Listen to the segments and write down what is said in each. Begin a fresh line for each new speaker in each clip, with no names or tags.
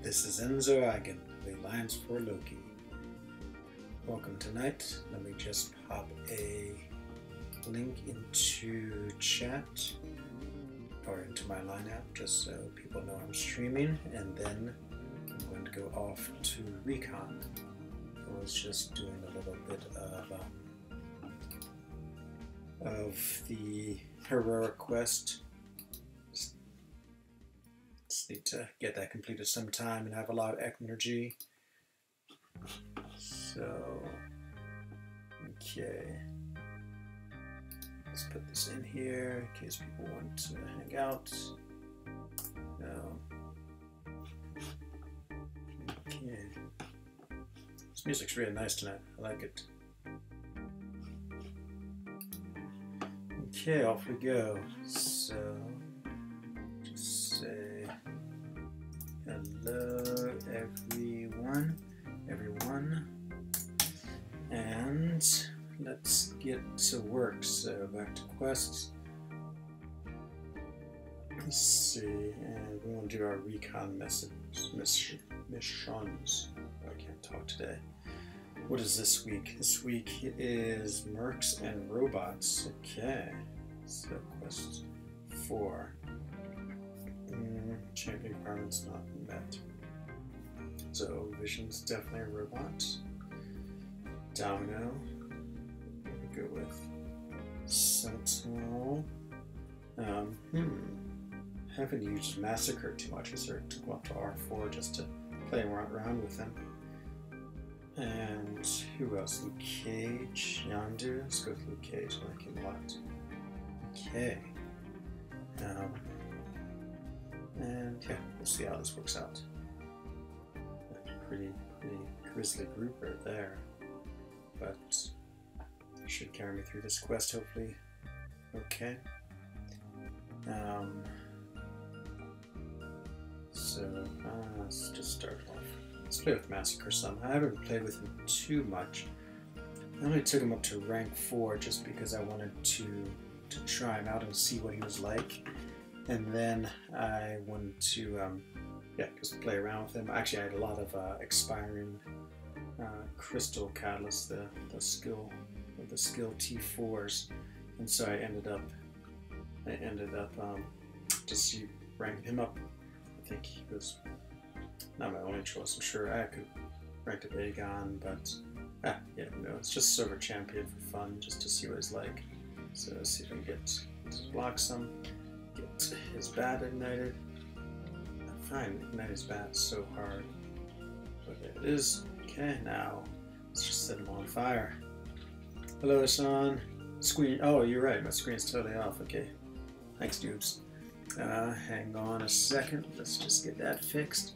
This is frENZOne, the Alliance for Loki. Welcome tonight. Let me just pop a link into chat or into my line app just so people know I'm streaming, and then I'm going to go off to recon. I was just doing a little bit of the heroic quest. Just need to get that completed sometime and have a lot of energy. So, okay. Let's put this in here in case people want to hang out. No. Okay. This music's really nice tonight. I like it. Okay, off we go. So, just say hello everyone, and let's get to work. So back to quests. Let's see, and we want to do our recon missions. I can't talk today. What is this week? This week is mercs and robots. Okay, so quest 4. Champion requirements not met. So Vision's definitely a robot. Domino. We'll go with Sentinel. Haven't used Massacre too much, so I took him up to R4 just to play around with him. And who else? Luke Cage, Yondu. Let's go with Luke Cage. I like him a lot. Okay. And yeah, we'll see how this works out. Pretty grisly group right there, but should carry me through this quest hopefully. Okay. Let's just start off. Let's play with Massacre some. I haven't played with him too much. I only took him up to rank 4 just because I wanted to try him out and see what he was like. And then I wanted to, just play around with him. Actually, I had a lot of expiring crystal catalysts, the skill T4s, and so I ended up just ranking him up. I think he was not my only choice. I'm sure I could rank to Aegon, but it's just sort of a champion for fun, just to see what he's like. So let's see if I can get block some. Get his bat ignited. I find ignite his bat so hard. But there it is. Okay, now let's just set him on fire. Hello, son. Screen. Oh, you're right. My screen's totally off. Okay. Thanks, dudes. Hang on a second. Let's just get that fixed.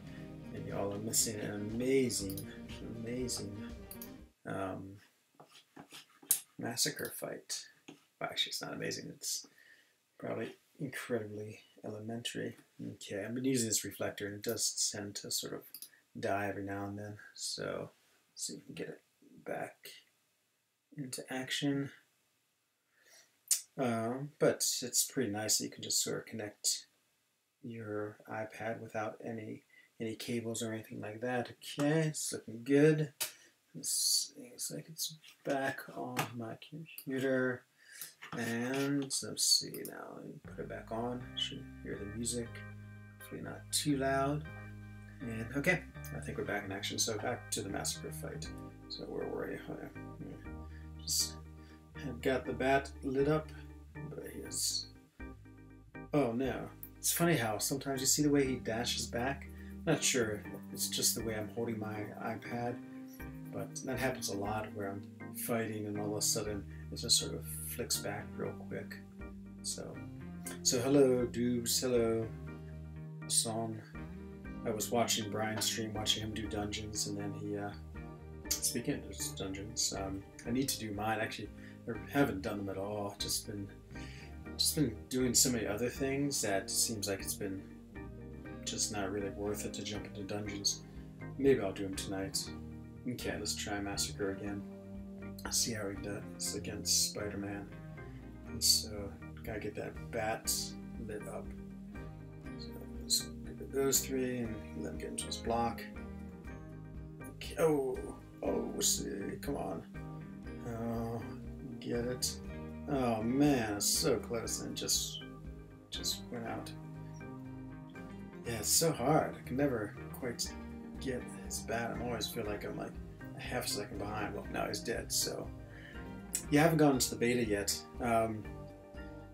And y'all are missing an amazing Massacre fight. Well, actually, it's not amazing. It's probably incredibly elementary. Okay, I've been using this reflector and it does tend to sort of die every now and then. So let's see if we can get it back into action. But it's pretty nice that you can just sort of connect your iPad without any cables or anything like that. Okay, it's looking good. This looks like it's back on my computer. And let's see now, let me put it back on. Should hear the music, hopefully not too loud. And okay, I think we're back in action. So back to the Massacre fight. So where were you? Just have got the bat lit up, but he's, oh no. It's funny how sometimes you see the way he dashes back. I'm not sure if it's just the way I'm holding my iPad, but that happens a lot where I'm fighting and all of a sudden it just sort of flicks back real quick. So hello Doobs, hello Song. I was watching Brian's stream, watching him do dungeons, and then he, speaking of dungeons, I need to do mine. Actually, I haven't done them at all. Just been doing so many other things that seems like it's been just not really worth it to jump into dungeons. Maybe I'll do them tonight. Okay, let's try Massacre again. See how he does against Spider-Man. And so, gotta get that bat lit up. So let's give it those three and let him get into his block. Okay. Oh, see, come on. Oh, get it. Oh man, it's so close and just went out. Yeah, it's so hard. I can never quite get his bat. I always feel like I'm like a half second behind. Well, now he's dead, so. Yeah, I haven't gone into the beta yet.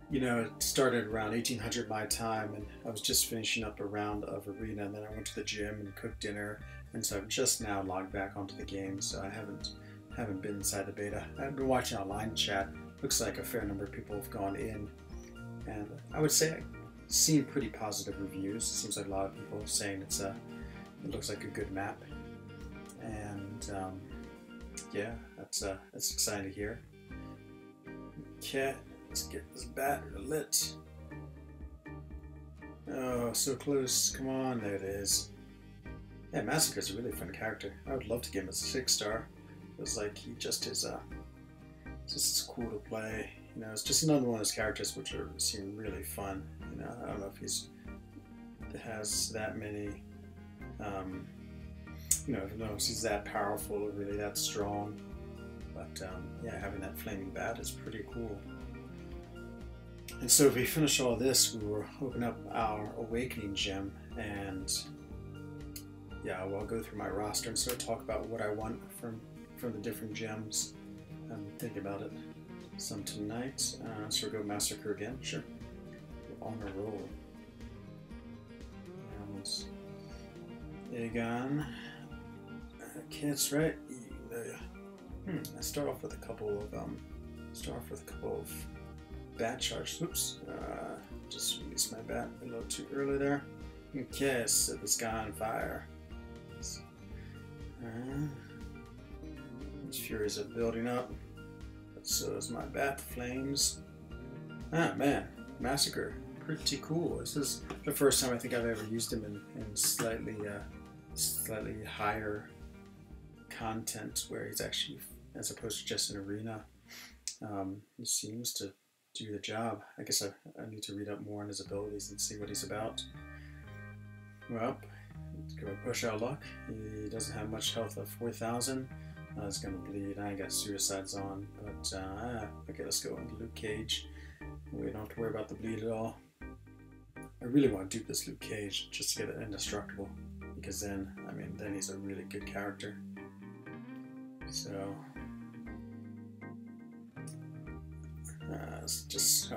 You know, it started around 1800 my time, and I was just finishing up a round of arena, and then I went to the gym and cooked dinner, and so I've just now logged back onto the game, so I haven't been inside the beta. I've been watching online chat. Looks like a fair number of people have gone in, and I would say I've seen pretty positive reviews. It seems like a lot of people saying it looks like a good map, and yeah, that's exciting to hear. Okay, let's get this bat lit. Oh, so close. Come on, there it is. Yeah, Massacre's a really fun character. I would love to give him a 6-star. It was like he just is just cool to play. You know, it's just another one of those characters which seem really fun. You know, I don't know if it has that many. You know, I don't know if he's that powerful or really that strong. But yeah, having that flaming bat is pretty cool. And so if we finish all this, we will open up our Awakening gem, and yeah, I'll go through my roster and sort of talk about what I want from the different gems. I'm thinking about it some tonight. So we'll go Massacre again, sure. We're on a roll. And Aegon. Okay, that's right. I start off with a couple of bat charges. Oops, just released my bat a little too early there. Okay, set this guy on fire. These furies are building up, but so is my bat flames. Ah man, Massacre, pretty cool. This is the first time I think I've ever used him in slightly higher content where he's actually, as opposed to just an arena. He seems to do the job. I guess I need to read up more on his abilities and see what he's about. Well, let's go push our luck. He doesn't have much health of 4,000. He's gonna bleed. I ain't got suicides on, but okay, let's go into Luke Cage. We don't have to worry about the bleed at all. I really want to dupe this Luke Cage just to get it indestructible, because then, I mean, then he's a really good character. So, I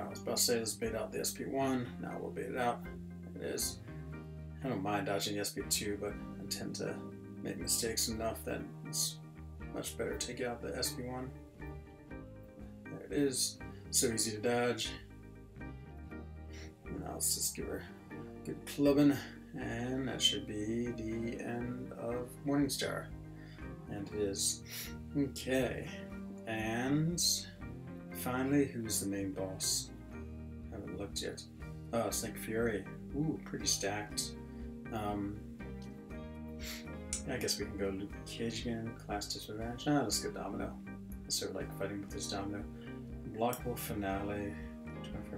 was about to say, let's bait out the SP1. Now we'll bait it out. It is. I don't mind dodging the SP2, but I tend to make mistakes enough that it's much better to take out the SP1. There it is. So easy to dodge. Now let's just give her a good clubbing, and that should be the end of Morningstar. And it is. Okay, and finally, who's the main boss? I haven't looked yet. Oh, Snake Fury. Ooh, pretty stacked. I guess we can go Luke Cage again. Class Disadvantage. Let's go Domino. I sort of like fighting with this Domino. Blockable Finale,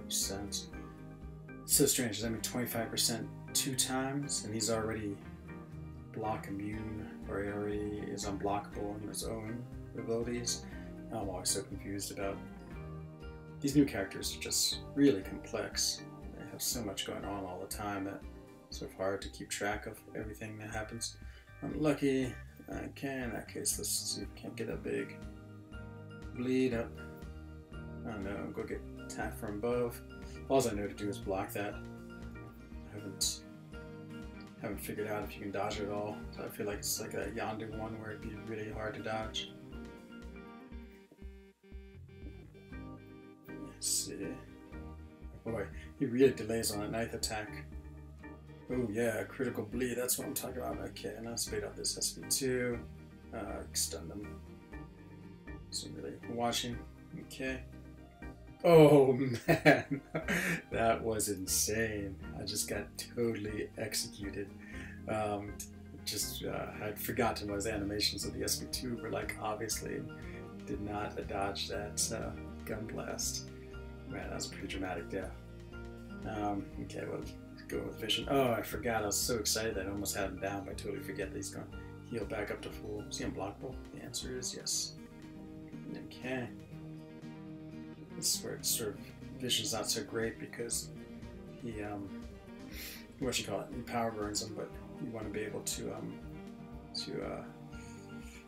25%. So strange. That means 25% 2 times, and he's already block immune, or he already is unblockable in his own abilities. I'm always so confused about these new characters. Are just really complex. They have so much going on all the time that it's sort of hard to keep track of everything that happens. Unlucky. Okay, in that case, let's see if we can't get a big bleed up. Oh no, go get attacked from above. All I know to do is block that. I haven't figured out if you can dodge it at all. So I feel like it's like a Yondu one where it'd be really hard to dodge. Let's see. Boy, he really delays on a ninth attack. Oh yeah, critical bleed, that's what I'm talking about. Okay, now speed up this SP2. Stun them. So really watching. Okay. Oh man, that was insane. I just got totally executed. I'd forgotten what his animations of the SP2 were like, obviously. Did not dodge that gun blast. Man, that was a pretty dramatic death. Okay, well, go with vision. Oh, I forgot. I was so excited that I almost had him down, but I totally forget that he's going to heal back up to full. Is he unblockable? The answer is yes. Okay. This is where it's sort of vision's not so great because he what you call it? He power burns them, but you want to be able to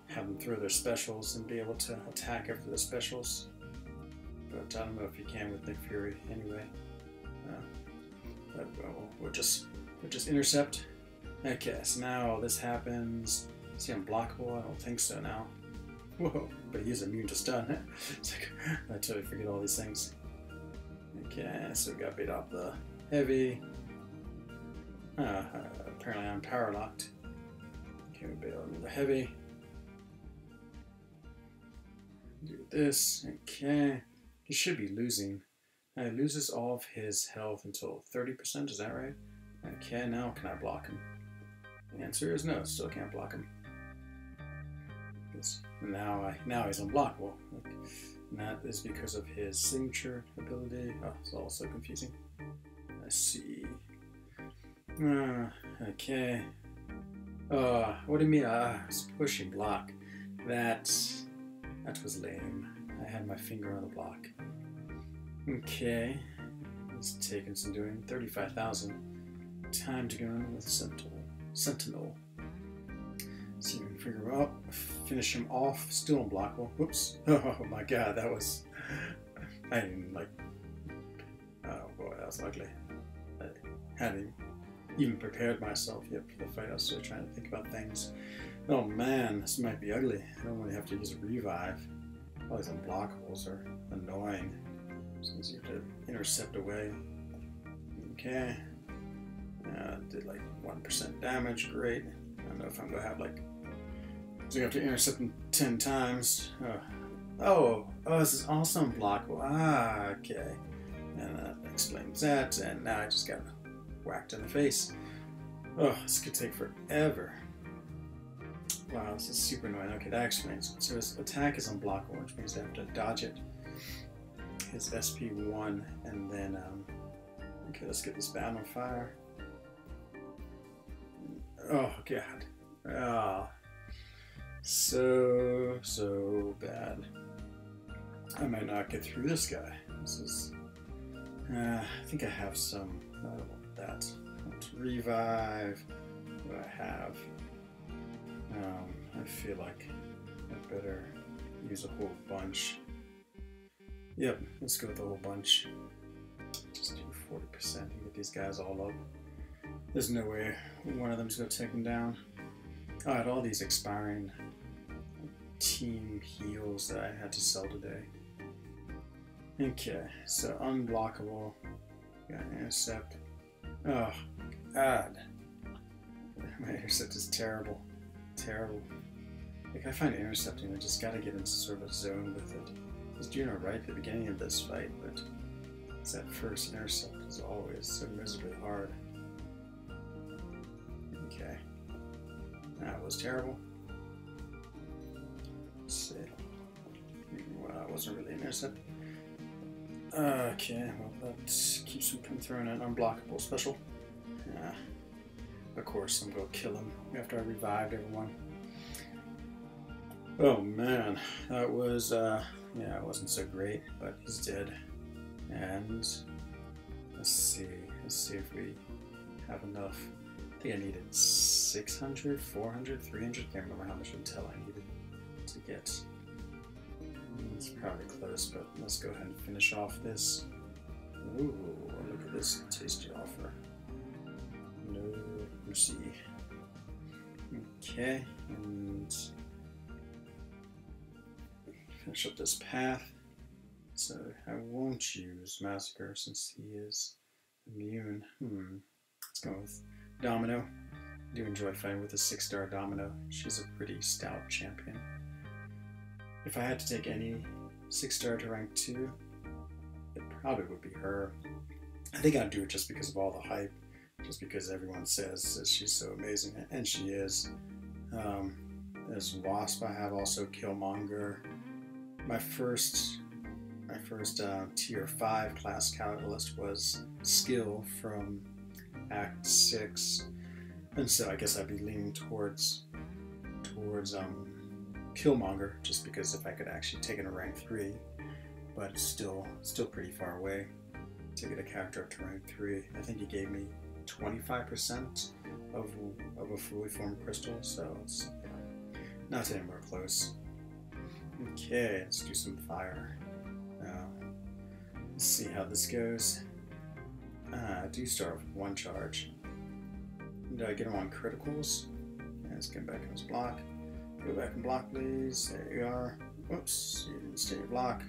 have them throw their specials and be able to attack after the specials. But I don't know if you can with Nick Fury anyway. But we'll just intercept. Okay, so now this happens. Is he unblockable? I don't think so now. Whoa, but he's immune to stun. It's like, I totally forget all these things. Okay, so we got beat off the heavy. Apparently I'm power locked. Okay, we beat off the heavy. Do this. Okay, he should be losing. He loses all of his health until 30%. Is that right? Okay, now can I block him? The answer is no. Still can't block him. Now he's unblockable. And that is because of his signature ability. Oh, it's all so confusing. Let's see. Okay. What do you mean? It's pushing block. That was lame. I had my finger on the block. Okay. It's taking some doing. 35,000. Time to go in with Sentinel. See if we can figure him out. Finish him off. Still unblockable. Whoops. Oh my god, that was... I didn't like... Oh boy, that was ugly. I hadn't even prepared myself yet for the fight. I was still trying to think about things. Oh man, this might be ugly. I don't really have to use a revive. All these unblockables are annoying. Since you have to intercept away. Okay. Did like 1% damage. Great. I don't know if I'm going to have like... So you have to intercept him 10 times. Oh, this is also unblockable. Okay. And that explains that. And now I just got whacked in the face. Oh, this could take forever. Wow, this is super annoying. Okay, that explains. So his attack is unblockable, which means I have to dodge it. His SP1, and then, okay, let's get this bat on fire. Oh, God. Oh, so bad. I might not get through this guy. This is, I think I have some, I don't want that. I want to revive. What do I have? I feel like I better use a whole bunch. Yep, let's go with the whole bunch. Just do 40% and get these guys all up. There's no way one of them's going to take them down. I had all these expiring team heals that I had to sell today. Okay, so unblockable. Got intercept. Oh, God. My intercept is terrible. Terrible. Like, I find intercepting, I just gotta get into sort of a zone with it. I was doing alright at the beginning of this fight, but it's that first intercept is always so miserably hard. Okay. That was terrible. Let's see. Well, that wasn't really an intercept. Okay, well, that keeps him from throwing an unblockable special. Yeah. Of course, I'm gonna kill him after I revived everyone. Oh man, that was, yeah, it wasn't so great, but he's dead. And let's see if we have enough. I think I needed 600, 400, 300, can't remember how much intel I needed to get. It's probably close, but let's go ahead and finish off this. Ooh, look at this tasty offer. No mercy. Okay, and finish up this path. So I won't use Massacre since he is immune. Let's go with Domino. I do enjoy fighting with a 6-star Domino. She's a pretty stout champion. If I had to take any 6-star to rank 2, it probably would be her. I think I'd do it just because of all the hype, just because everyone says that she's so amazing, and she is. As Wasp, I have also Killmonger. My first tier 5 class catalyst was Skill from Act 6. And so I guess I'd be leaning towards Killmonger, just because if I could actually take it to rank 3, but it's still pretty far away to get a character up to rank 3. I think he gave me 25% of a fully formed crystal, so it's not anywhere close. Okay, let's do some fire. Let's see how this goes. I do start with 1 charge. Do I get him on criticals? Let's get back in his block. Go back and block, please. There you are. Whoops, you didn't stay in your block.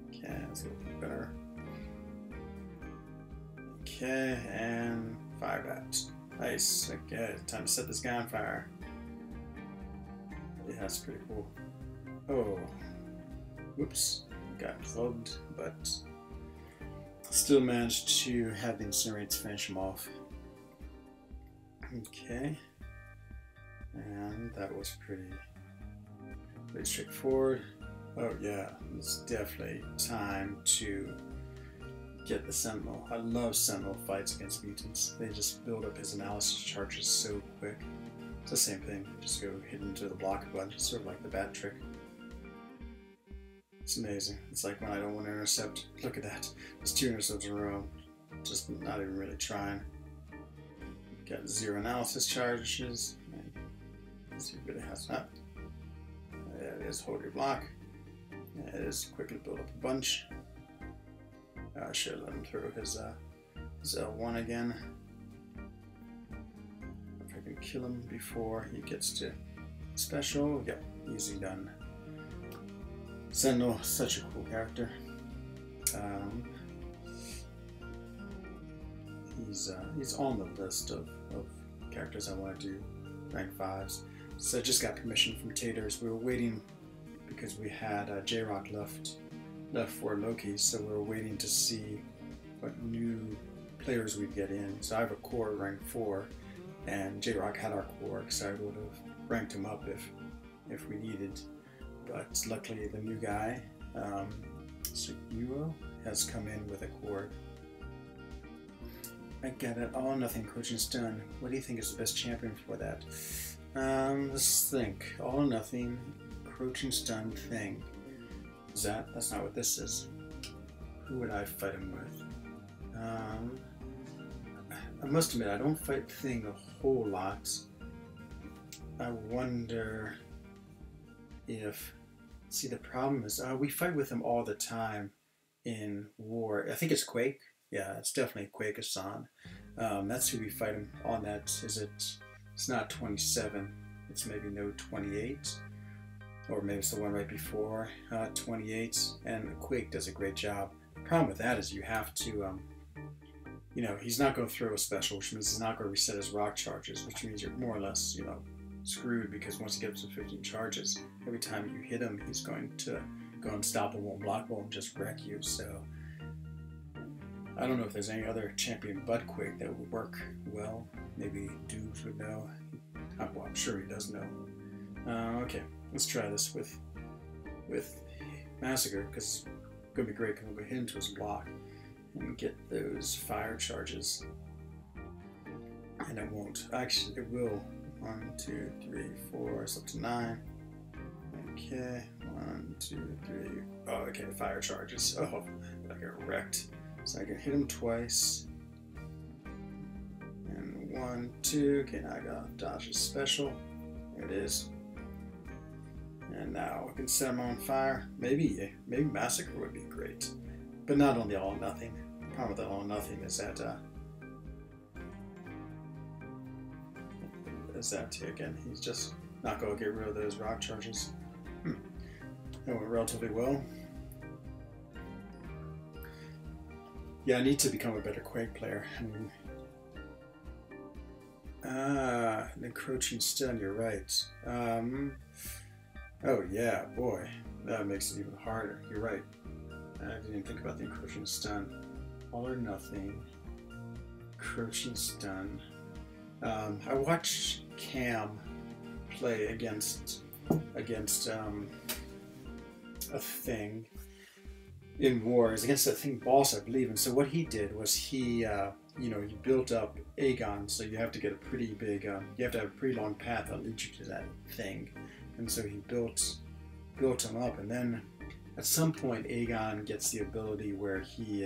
Okay, that's a little bit better. Okay, and fire that. Nice. Okay, time to set this guy on fire. Yeah, that's pretty cool. Oh, whoops, got clubbed, but still managed to have the incinerates finish him off. Okay, and that was pretty straightforward. Oh yeah, it's definitely time to get the Sentinel. I love Sentinel fights against mutants. They just build up his analysis charges so quick. It's the same thing, just go hit into the block a bunch. It's sort of like the bat trick. It's amazing. It's like when I don't want to intercept. Look at that. There's 2 intercepts in a row. Just not even really trying. Got 0 analysis charges. Let's see if it has that. There it is. Hold your block. There it is. Quickly build up a bunch. I should have let him through his L1 again. If I can kill him before he gets to special. Yep, easy done. Sentinel, such a cool character. He's on the list of characters I want to do rank 5s. So I just got permission from Taters. We were waiting because we had J-Rock left for Loki, so we were waiting to see what new players we'd get in. So I have a core rank 4, and J-Rock had our core, so I would have ranked him up if we needed. But luckily the new guy, Suguo, has come in with a core. I get it. All or nothing, Coaching Stun. What do you think is the best champion for that? Let's think. All or nothing, Coaching Stun thing. That's not what this is. Who would I fight him with? I must admit, I don't fight Thing a whole lot. I wonder if... See, the problem is we fight with him all the time in war. I think it's Quake. Yeah, it's definitely Quake Hassan. That's who we fight him on that. It's not 27. It's maybe no 28. Or maybe it's the one right before 28, and Quake does a great job. The problem with that is you have to, he's not going to throw a special, which means he's not going to reset his rock charges, which means you're more or less, screwed, because once he gets to 15 charges, every time you hit him, he's going to go unstoppable, unblockable, and just wreck you. So I don't know if there's any other champion but Quake that would work well. Maybe Dubes would know. Well, I'm sure he does know. Okay. Let's try this with Massacre, because it's going to be great because we'll go hit into his block and get those fire charges. And it won't. Actually, it will. 1, 2, 3, 4, it's up to 9. Okay, 1, 2, 3. Oh, okay, fire charges. Oh, I got wrecked. So I can hit him twice. And 1, 2. Okay, now I got dodge his special. There it is. And now I can set him on fire. Maybe Massacre would be great, but not on the All or Nothing. The problem with the All or Nothing is that again, he's just not going to get rid of those rock charges. That went relatively well. Yeah, I need to become a better Quake player. I mean, an encroaching stun. You're right. Oh yeah, boy, that makes it even harder. You're right. I didn't even think about the encroaching stun. All or Nothing, encroaching stun. I watched Cam play against a Thing, in wars against that thing boss, I believe. And so what he did was he he built up Aegon, so you have to get a pretty big, you have to have a pretty long path that leads you to that thing. And so he built him up, and then at some point Aegon gets the ability where he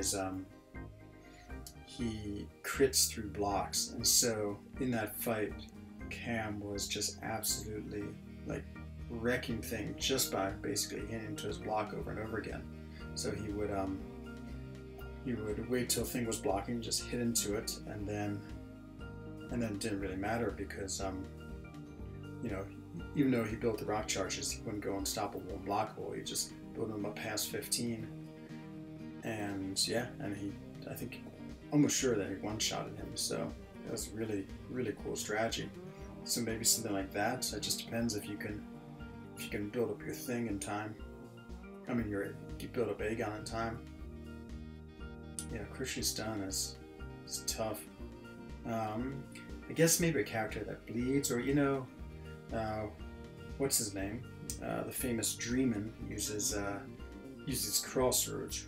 crits through blocks, and so in that fight, Cam was just absolutely like wrecking things just by basically hitting into his block over and over again. So he would wait till thing was blocking, just hit into it, and then it didn't really matter because even though he built the rock charges, he wouldn't go unstoppable and blockable. He just built them up past 15, and yeah, and I think almost sure that he one-shotted him. So that was really, really cool strategy. So maybe something like that. It just depends if you can build up your thing in time. I mean, you build up Aegon in time. Yeah, crucially stun is tough. I guess maybe a character that bleeds, or what's his name? The famous Dreamin uses crossbones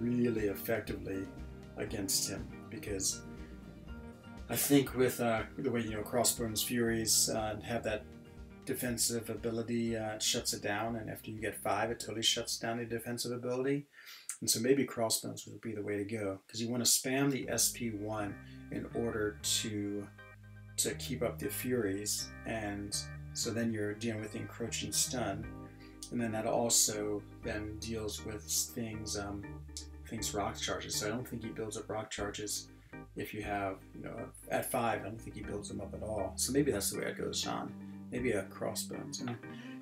really effectively against him, because I think with the way crossbones furies have that defensive ability, it shuts it down, and after you get 5, it totally shuts down the defensive ability. And so maybe crossbones would be the way to go, because you want to spam the SP1 in order to keep up the furies, and so then you're dealing with the encroaching stun, and then that also then deals with things rock charges. So I don't think he builds up rock charges if you have at 5. I don't think he builds them up at all. So maybe that's the way it goes on. Maybe a crossbones.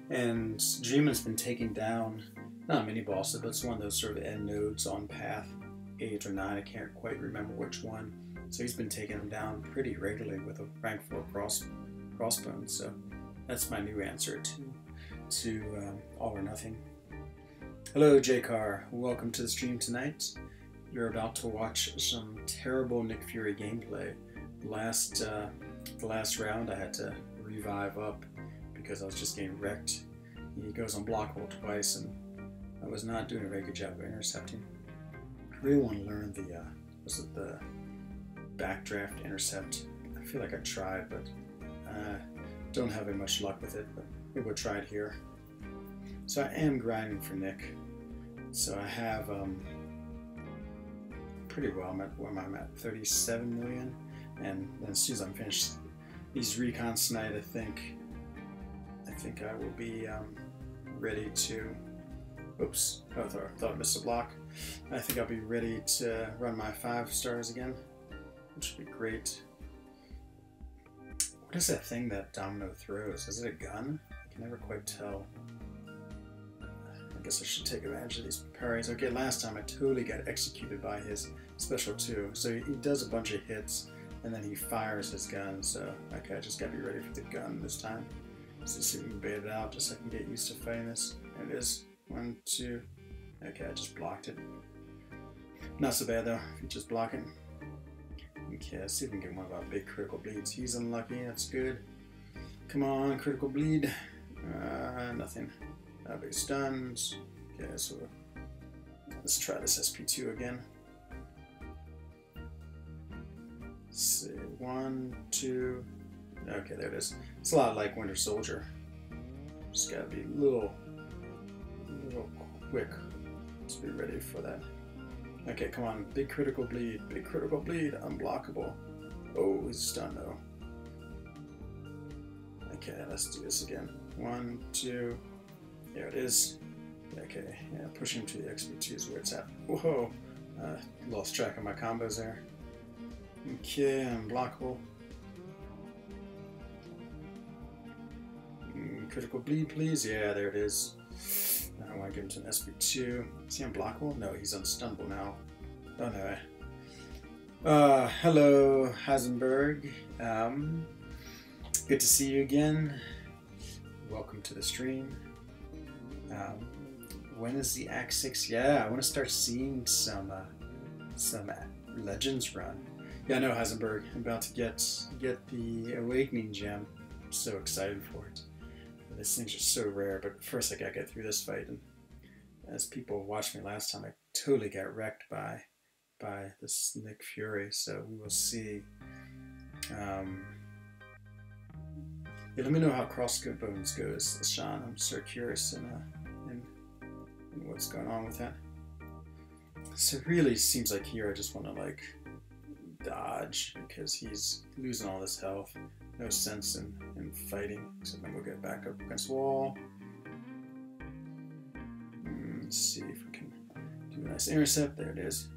And Dreamin's been taking down not many bosses, but it's one of those sort of end nodes on path 8 or 9. I can't quite remember which one. So he's been taking them down pretty regularly with a rank 4 crossbones. So that's my new answer to All or Nothing. Hello, J-Car. Welcome to the stream tonight. You're about to watch some terrible Nick Fury gameplay. The last round I had to revive up because I was just getting wrecked. He goes unblockable twice, and I was not doing a very good job of intercepting. I really want to learn the backdraft intercept. I feel like I tried, but don't have very much luck with it, but maybe we'll try it here. So I am grinding for Nick. So I have pretty well. I'm at 37 million, and then as soon as I'm finished these recons tonight, I think I will be ready to. Oops! I thought I missed a block. I think I'll be ready to run my 5 stars again, which would be great. What is that thing that Domino throws? Is it a gun? I can never quite tell. I guess I should take advantage of these parries. Okay, last time I totally got executed by his special 2. So he does a bunch of hits, and then he fires his gun. So okay, I just gotta be ready for the gun this time. So see if we can bait it out, just so I can get used to fighting this. There it is. 1, 2. Okay, I just blocked it. Not so bad though, if you just block it. Okay, let's see if we can get one of our big critical bleeds. He's unlucky, that's good. Come on, critical bleed. Nothing. Big stuns. Okay, so let's try this SP2 again. Let's see, 1, 2. Okay, there it is. It's a lot like Winter Soldier. Just gotta be a little quick to be ready for that. Okay, come on, big critical bleed, unblockable. Oh, he's stunned though. Okay, let's do this again. 1, 2. There it is. Okay, yeah, pushing to the XP2 is where it's at. Whoa, lost track of my combos there. Okay, unblockable. Critical bleed, please. Yeah, there it is. I want to give him to an SP2. Is he unblockable? No, he's unstunnable now. Oh no. Hello, Heisenberg. Good to see you again. Welcome to the stream. When is the Act 6? Yeah, I want to start seeing some Legends run. Yeah, I know, Heisenberg. I'm about to get the Awakening Gem. I'm so excited for it. These things are so rare, but first I gotta get through this fight and as people watched me last time, I totally got wrecked by this Nick Fury. So we will see. Yeah, let me know how Crossbones goes, Sean. I'm so curious in what's going on with that. So it really seems like here I just want to like dodge because he's losing all this health. No sense in fighting. So then we'll get back up against the wall. Let's see if we can do a nice intercept. There it is.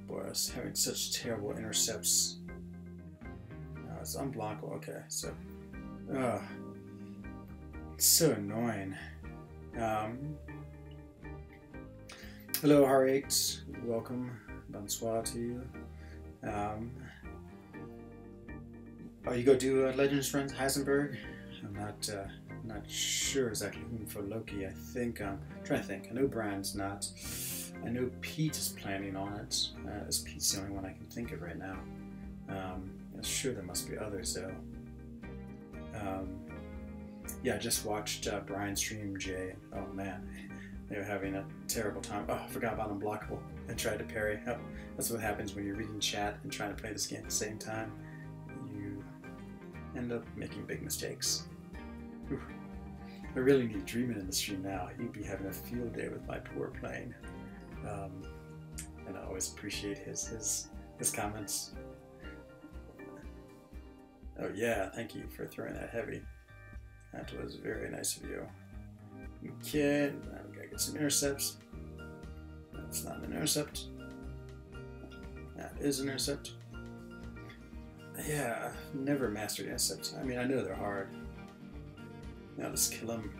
Boy, I was having such terrible intercepts. It's unblockable. Okay, so it's so annoying. Hello, R8. Welcome. Bonsoir to you. Oh, you go do Legends Friends Heisenberg? I'm not sure exactly whom for Loki. I think I'm trying to think. I know Brian's not. I know Pete is planning on it. As Pete's the only one I can think of right now. I'm sure there must be others though. Yeah, I just watched Brian stream Jay. Oh man, they were having a terrible time. Oh, I forgot about Unblockable. I tried to parry. Oh, that's what happens when you're reading chat and trying to play this game at the same time. You end up making big mistakes. Whew. I really need Dreamin' in the stream now. He'd be having a field day with my poor playing. And I always appreciate his comments. Oh yeah, thank you for throwing that heavy. That was very nice of you. Okay, now we gotta get some intercepts. That's not an intercept. That is an intercept. Yeah, I've never mastered intercepts. I mean, I know they're hard. Now let's kill him.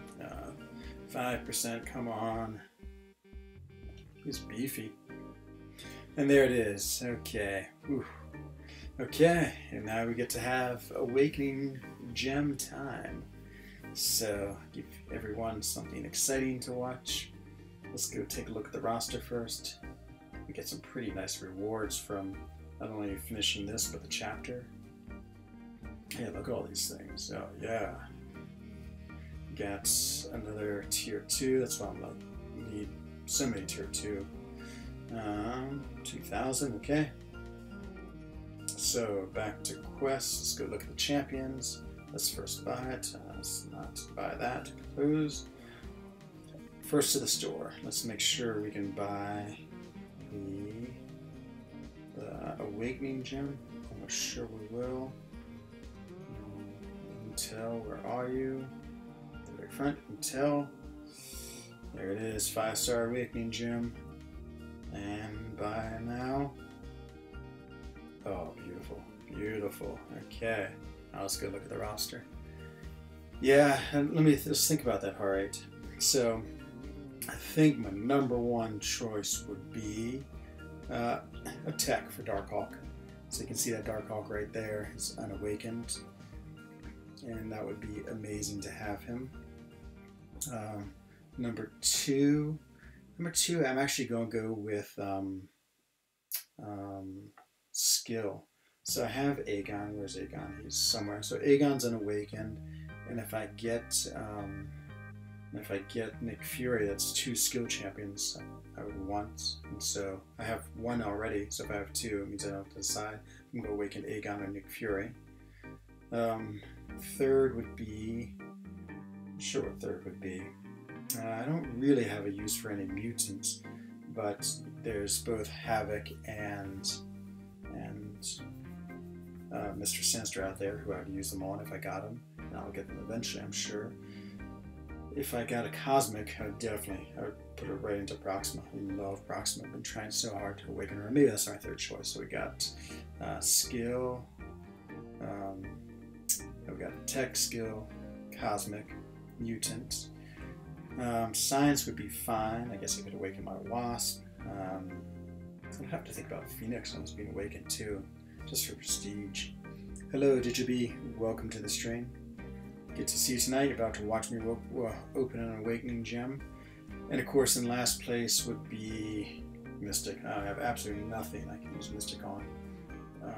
5%, come on. He's beefy. And there it is. Okay. Whew. Okay, and now we get to have Awakening Gem time. So, give everyone something exciting to watch. Let's go take a look at the roster first. We get some pretty nice rewards from not only finishing this, but the chapter. Yeah, look at all these things. Oh, yeah. Got another tier 2. That's why I'm like, need so many tier 2. 2,000, okay. So back to quests. Let's go look at the champions. Let's first buy it. Let's not buy that. Close. First to the store. Let's make sure we can buy the Awakening Gem. I'm not sure we will. Intel, where are you? The very front. Intel. There it is. 5-star Awakening Gem. And buy now. Oh, beautiful, beautiful. Okay, now let's go look at the roster. Yeah, and let me just think about that, R8. So, I think my #1 choice would be a tech for Darkhawk. So you can see that Darkhawk right there is unawakened, and that would be amazing to have him. Number two, I'm actually going to go with skill. So I have Aegon. Where's Aegon? He's somewhere. So Aegon's unawakened, and if I get Nick Fury, that's 2 skill champions I would want. And so I have 1 already. So if I have 2, it means I don't have to decide. I'm going to awaken Aegon or Nick Fury. Third would be. I'm not sure what third would be. I don't really have a use for any mutants, but there's both Havoc and Mr. Sinister out there who I would use them on if I got them, and I'll get them eventually, I'm sure. If I got a Cosmic, I would put it right into Proxima. I love Proxima. I've been trying so hard to awaken her. Maybe that's my third choice. So we got skill, we got tech, skill, Cosmic, mutant. Science would be fine. I guess I could awaken my Wasp. I'd have to think about Phoenix almost being awakened too, just for prestige. Hello, Digibee. Welcome to the stream. Good to see you tonight. You're about to watch me open an Awakening Gem. And of course, in last place would be Mystic. I have absolutely nothing I can use Mystic on.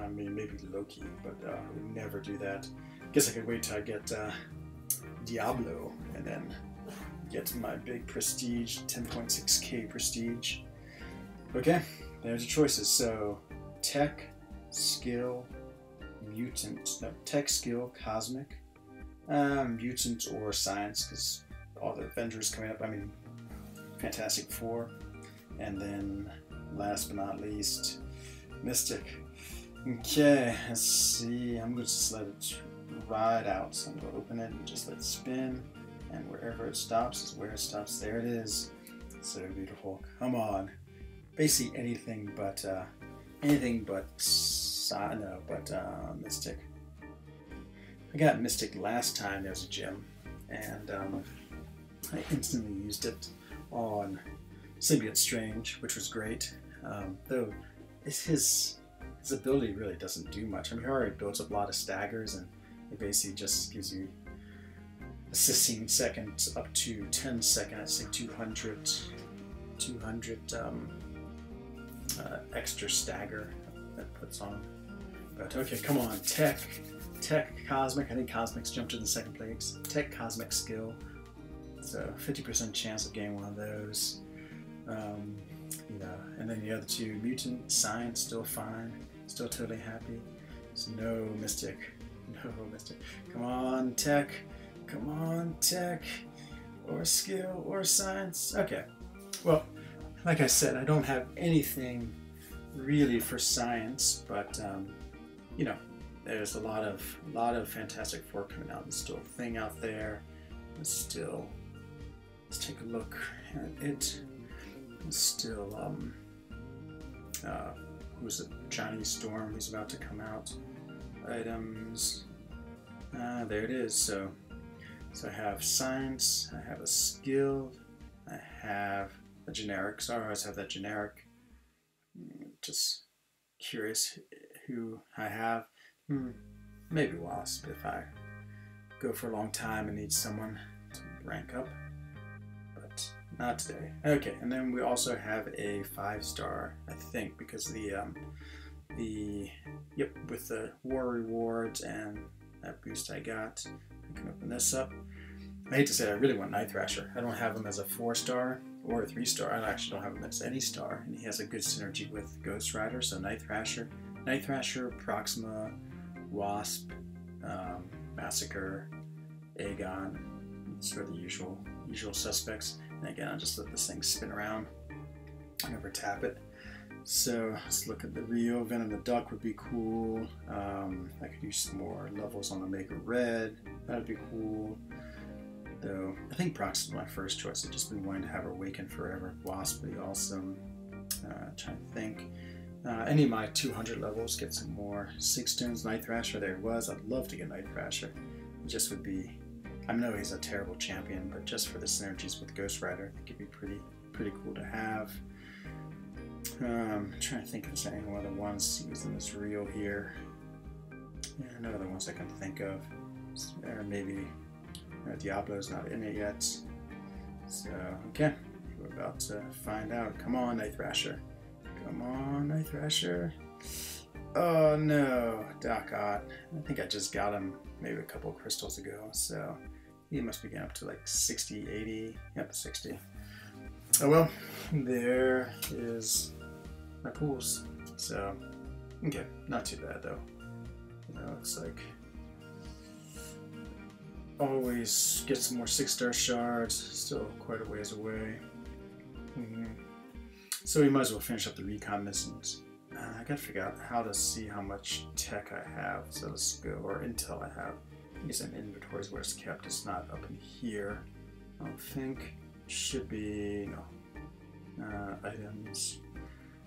I mean, maybe Loki, but I would never do that. Guess I could wait till I get Diablo and then get my big prestige, 10.6k prestige. Okay, there's the choices. So tech, skill, mutant, no, tech, skill, cosmic, mutant, or science, because all the Avengers coming up. I mean, Fantastic Four, and then last but not least, Mystic. Okay, let's see. I'm going to just let it ride out. So I'm going to open it and just let it spin, and wherever it stops is where it stops. There it is. So beautiful. Come on. Basically anything but Mystic. I got Mystic last time there was a gym, and I instantly used it on Symbiote Strange, which was great. Though his ability really doesn't do much. I mean, he already builds up a lot of staggers, and it basically just gives you a 16 seconds up to 10 seconds. I'd say 200 extra stagger that puts on. But okay, come on, tech, cosmic. I think cosmic's jumped in the second place. Tech, cosmic, skill. So 50% chance of getting one of those. You know, and then the other two, mutant, science, still fine, still totally happy. So no Mystic, no Mystic. Come on, tech, or skill, or science. Okay, well, like I said, I don't have anything really for science, but you know, there's a lot of Fantastic Four coming out. There's still a thing out there. Let's take a look at it. It's still who's it? Johnny Storm, who's about to come out. Items. There it is. So I have science. I have a skill. I have a generic. So I always have that generic. Just curious who I have. Maybe Wasp if I go for a long time and need someone to rank up. But not today. Okay, and then we also have a 5-star, I think, because with the war rewards and that boost I got. I can open this up. I hate to say it, I really want Night Thrasher. I don't have him as a 4-star or a 3-star. I actually don't have him as any star, and he has a good synergy with Ghost Rider. So Night Thrasher, Proxima, Wasp, Massacre, Aegon, sort of the usual suspects. And again, I'll just let this thing spin around. I never tap it. So let's look at the Rio. Venom the Duck would be cool. I could use some more levels on the Maker Red. That would be cool. Though I think Proxima is my first choice. I've just been wanting to have her Awaken Forever. Wasp would be awesome. Trying to think. Any of my 200 levels get some more 6 stones. Night Thrasher, there it was. I'd love to get Night Thrasher. It just would be. I know he's a terrible champion, but just for the synergies with Ghost Rider, I think it'd be pretty cool to have. I'm trying to think if there's any other ones he was in this reel here. Yeah, no other ones I can think of. Or maybe Diablo's not in it yet. So, okay, we're about to find out. Come on, Night Thrasher. Come on, Night Thrasher. Oh no, Doc Ock. I think I just got him maybe a couple of crystals ago, so he must be getting up to like 60, 80. Yep, 60. Oh well, there is my pools. So, okay, not too bad though. You know, it's like always get some more 6-star shards. Still quite a ways away. So we might as well finish up the recon missions. I gotta figure out how to see how much tech I have. So let's go, or intel I have. I guess in inventories where it's kept. It's not up in here. I don't think. Should be, no. Items.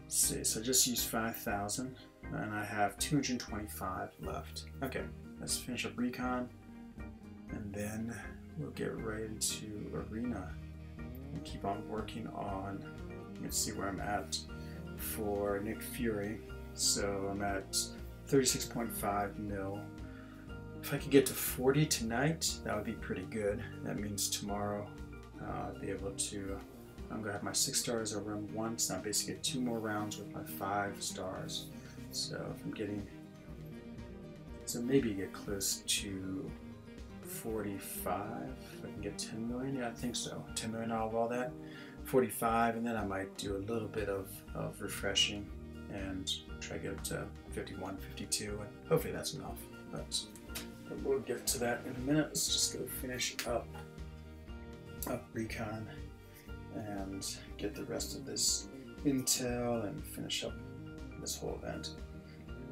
Let's see, so I just used 5,000 and I have 225 left. Okay, let's finish up recon and then we'll get right into arena and keep on working on, let's see where I'm at for Nick Fury. So I'm at 36.5 mil. If I could get to 40 tonight, that would be pretty good. That means tomorrow I'll be able to, I'm going to have my 6 stars over run once, and I'll basically get 2 more rounds with my 5 stars. So if I'm getting, so maybe get close to 45. If I can get 10 million, yeah, I think so. 10 million out of all that. 45, and then I might do a little bit of refreshing and try to get up to 51, 52, and hopefully that's enough. But we'll get to that in a minute. Let's just go finish up recon and get the rest of this intel and finish up this whole event.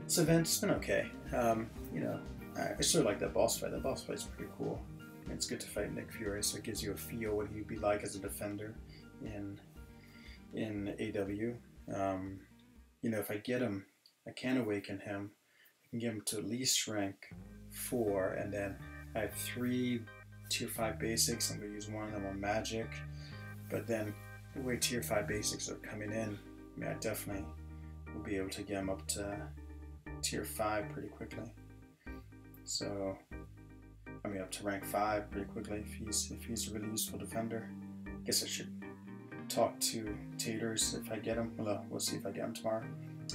This event's been okay. You know, I sort of like that boss fight. That boss fight's pretty cool. It's good to fight Nick Fury, so it gives you a feel what he'd be like as a defender in AW. You know, if I get him, I can awaken him. I can get him to at least rank 4, and then I have 3 tier 5 basics. I'm going to use one of them on magic, but then the way tier 5 basics are coming in, I mean, I definitely will be able to get him up to tier 5 pretty quickly. So, I mean, up to rank 5 pretty quickly if he's a really useful defender. I guess I should talk to Taters if I get him. Well, we'll see if I get him tomorrow.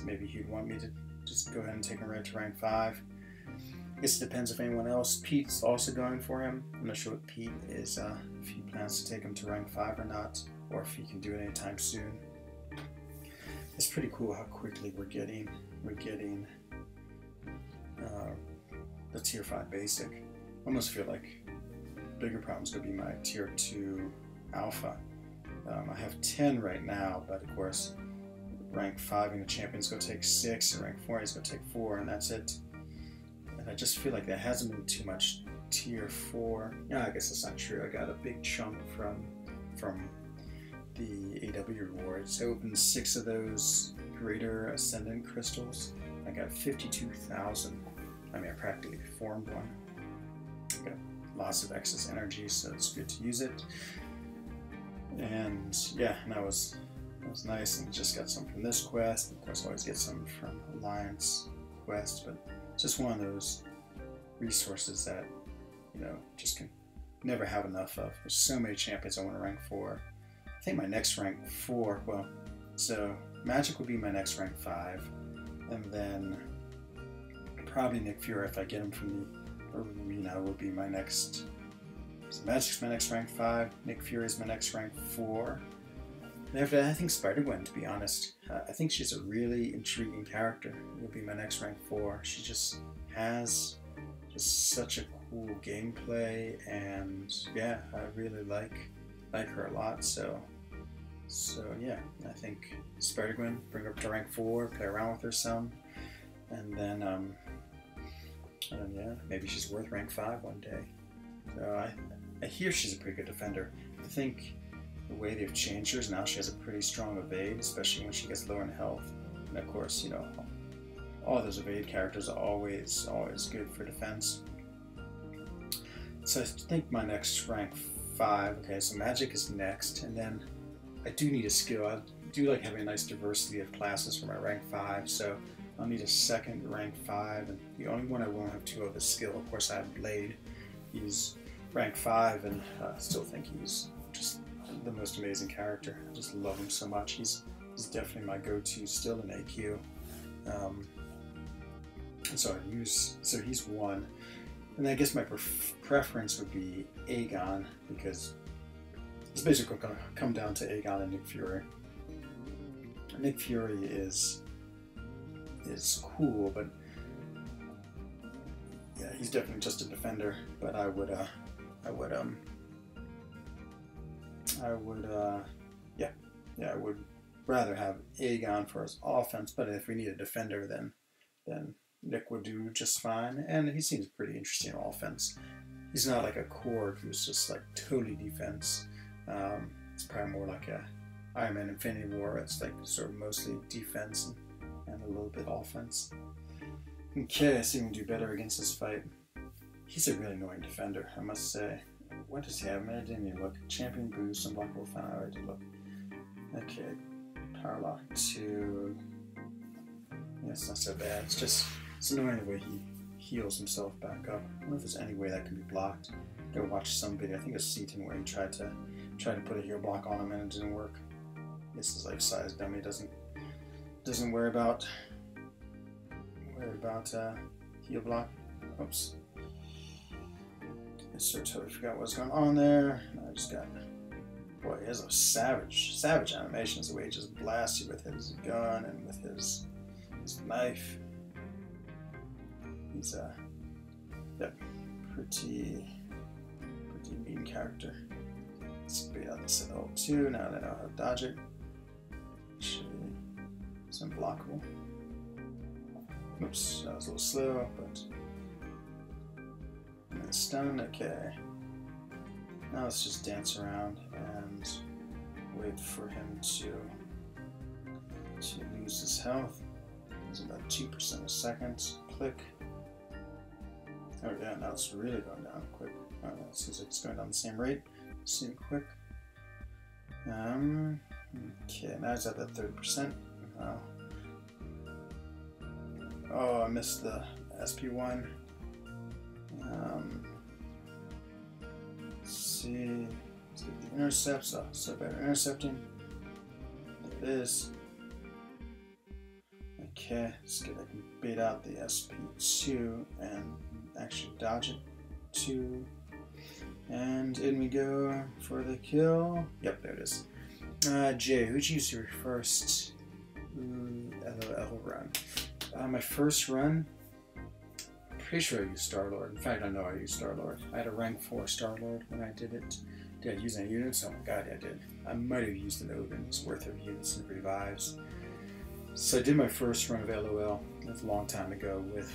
Maybe he'd want me to just go ahead and take him right to rank 5. I guess it depends if anyone else. Pete's also going for him. I'm not sure what Pete is, if he plans to take him to rank 5 or not, or if he can do it anytime soon. It's pretty cool how quickly we're getting the tier 5 basic. I almost feel like bigger problem's gonna be my tier 2 alpha. I have 10 right now, but of course rank 5 in the champion's gonna take 6, and rank 4 is gonna take 4, and that's it. And I just feel like there hasn't been too much tier 4. Yeah, I guess that's not true. I got a big chunk from the AW rewards. I opened 6 of those Greater Ascendant crystals. I got 52,000. I mean, I practically formed one. I got lots of excess energy, so it's good to use it. And yeah, and that was nice. And just got some from this quest. Of course, I always get some from Alliance quest, but it's just one of those resources that, you know, just can never have enough of. There's so many champions I want to rank 4. I think my next rank 4, well, so Magic would be my next rank 5, and then probably Nick Fury, if I get him from the arena, would be my next. So Magic's my next rank 5, Nick Fury's my next rank 4. And after that, I think Spider-Gwen, to be honest. I think she's a really intriguing character. It would be my next rank 4. She just has such a cool gameplay, and yeah, I really like her a lot. So yeah, I think Spider-Gwen, bring her up to rank 4, play around with her some, and then yeah, maybe she's worth rank 5 one day. So I hear she's a pretty good defender. I think the way they've changed her is now she has a pretty strong evade, especially when she gets lower in health. And of course, you know, all those evade characters are always good for defense. So I think my next rank 5, okay, so Magic is next, and then I do need a skill. I do like having a nice diversity of classes for my rank 5, so I'll need a second rank 5, and the only one I won't have 2 of is skill. Of course, I have Blade. He's rank 5, and I still think he's just the most amazing character. I just love him so much. He's definitely my go-to still in AQ. And so he's 1. And I guess my preference would be Aegon, because it's basically going to come down to Aegon and Nick Fury. Nick Fury is cool, but yeah, he's definitely just a defender. But I would rather have Aegon for his offense. But if we need a defender, then Nick would do just fine, and he seems pretty interesting on offense. He's not like a Korg who's just like totally defense. It's probably more like a Iron Man Infinity War. It's like sort of mostly defense and a little bit offense. Okay, I see him do better against this fight. He's a really annoying defender, I must say. What does he have? I didn't even look. Champion boost, unblockable fire. I already look. Okay, power lock 2. Yeah, it's not so bad. It's annoying the way he heals himself back up. I don't know if there's any way that can be blocked. Go watch some video. I think it was Seaton where he tried to put a heal block on him and it didn't work. This is life-size dummy doesn't worry about heal block. Oops. sort of totally forgot what was going on there. I just got, boy, he has a savage animations, the way he just blasts you with his gun and with his knife. He's a pretty mean character. Let's beat out this at L2. Now that I know how to dodge it. Actually, it's unblockable. Oops, that was a little slow, but and then stun. Okay. Now let's just dance around and wait for him to lose his health. It's about 2% a second. Click. Oh yeah, now it's really going down quick. Oh, it seems like it's going down the same rate. Same quick. Okay, now it's at that 30%. Oh, I missed the SP1. Let's see. Let's get the intercepts. Oh, so better intercepting. There it is. Okay, let's get I can bait out the SP2 and actually dodge it. 2. And in we go for the kill. Yep, there it is. Jay, who'd you use your first LOL run? My first run, pretty sure I used Star-Lord. In fact, I know I used Star-Lord. I had a rank 4 Star-Lord when I did it. Did I use any units? Oh my god, yeah, I did. I might have used an Odin's worth of units and revives. So I did my first run of LOL. That's a long time ago with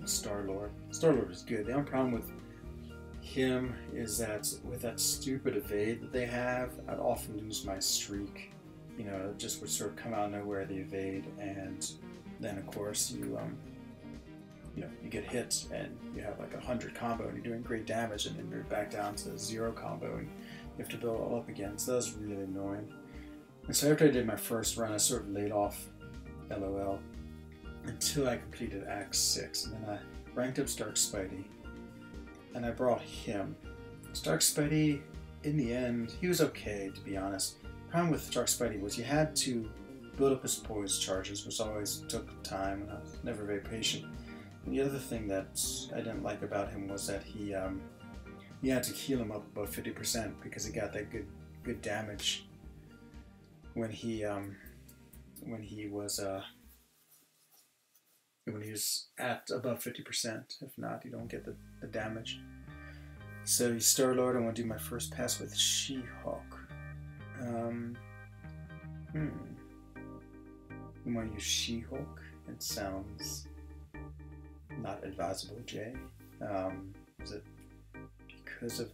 Star-Lord. Star-Lord was good. The only problem with him is that with that stupid evade that they have, I'd often lose my streak. You know, it just would sort of come out of nowhere, the evade, and then of course you get hit and you have like 100 combo and you're doing great damage, and then you're back down to 0 combo and you have to build it all up again. So that was really annoying. And so after I did my first run, I sort of laid off LOL until I completed Act 6, and then I ranked up Stark Spidey, and I brought him. Stark Spidey, in the end, he was okay, to be honest. The problem with Stark Spidey was you had to build up his poise charges, which always took time, and I was never very patient. And the other thing that I didn't like about him was that you had to heal him up above 50% because he got that good damage when he was at above 50%. If not, you don't get the damage. So Star-Lord, I want to do my first pass with She-Hulk. You want to use She-Hulk? It sounds not advisable, Jay. Is it because of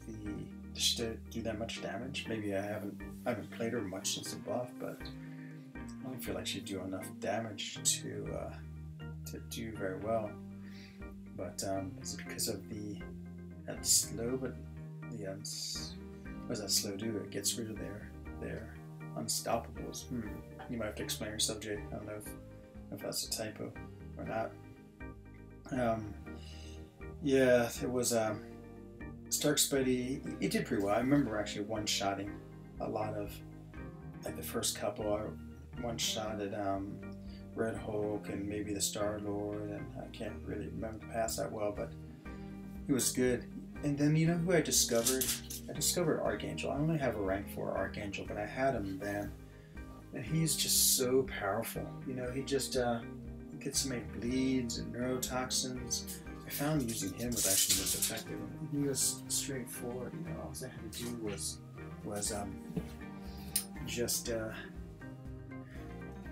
does she do that much damage? Maybe I haven't played her much since the buff, but I don't feel like she'd do enough damage to do very well. But is it because of that slow? But what does that slow do? It gets rid of their unstoppables. You might have to explain yourself, Jay. I don't know if that's a typo or not. Yeah, it was Stark Spidey. It did pretty well. I remember actually one-shotting a lot of, like the first couple. I one-shotted Red Hulk and maybe the Star-Lord, and I can't really remember the pass that well, but he was good. And then you know who I discovered? I discovered Archangel. I only have a rank 4 Archangel, but I had him then, and he's just so powerful. You know, he just he gets so many bleeds and neurotoxins. I found using him was actually most effective. He was straightforward. You know, all I had to do was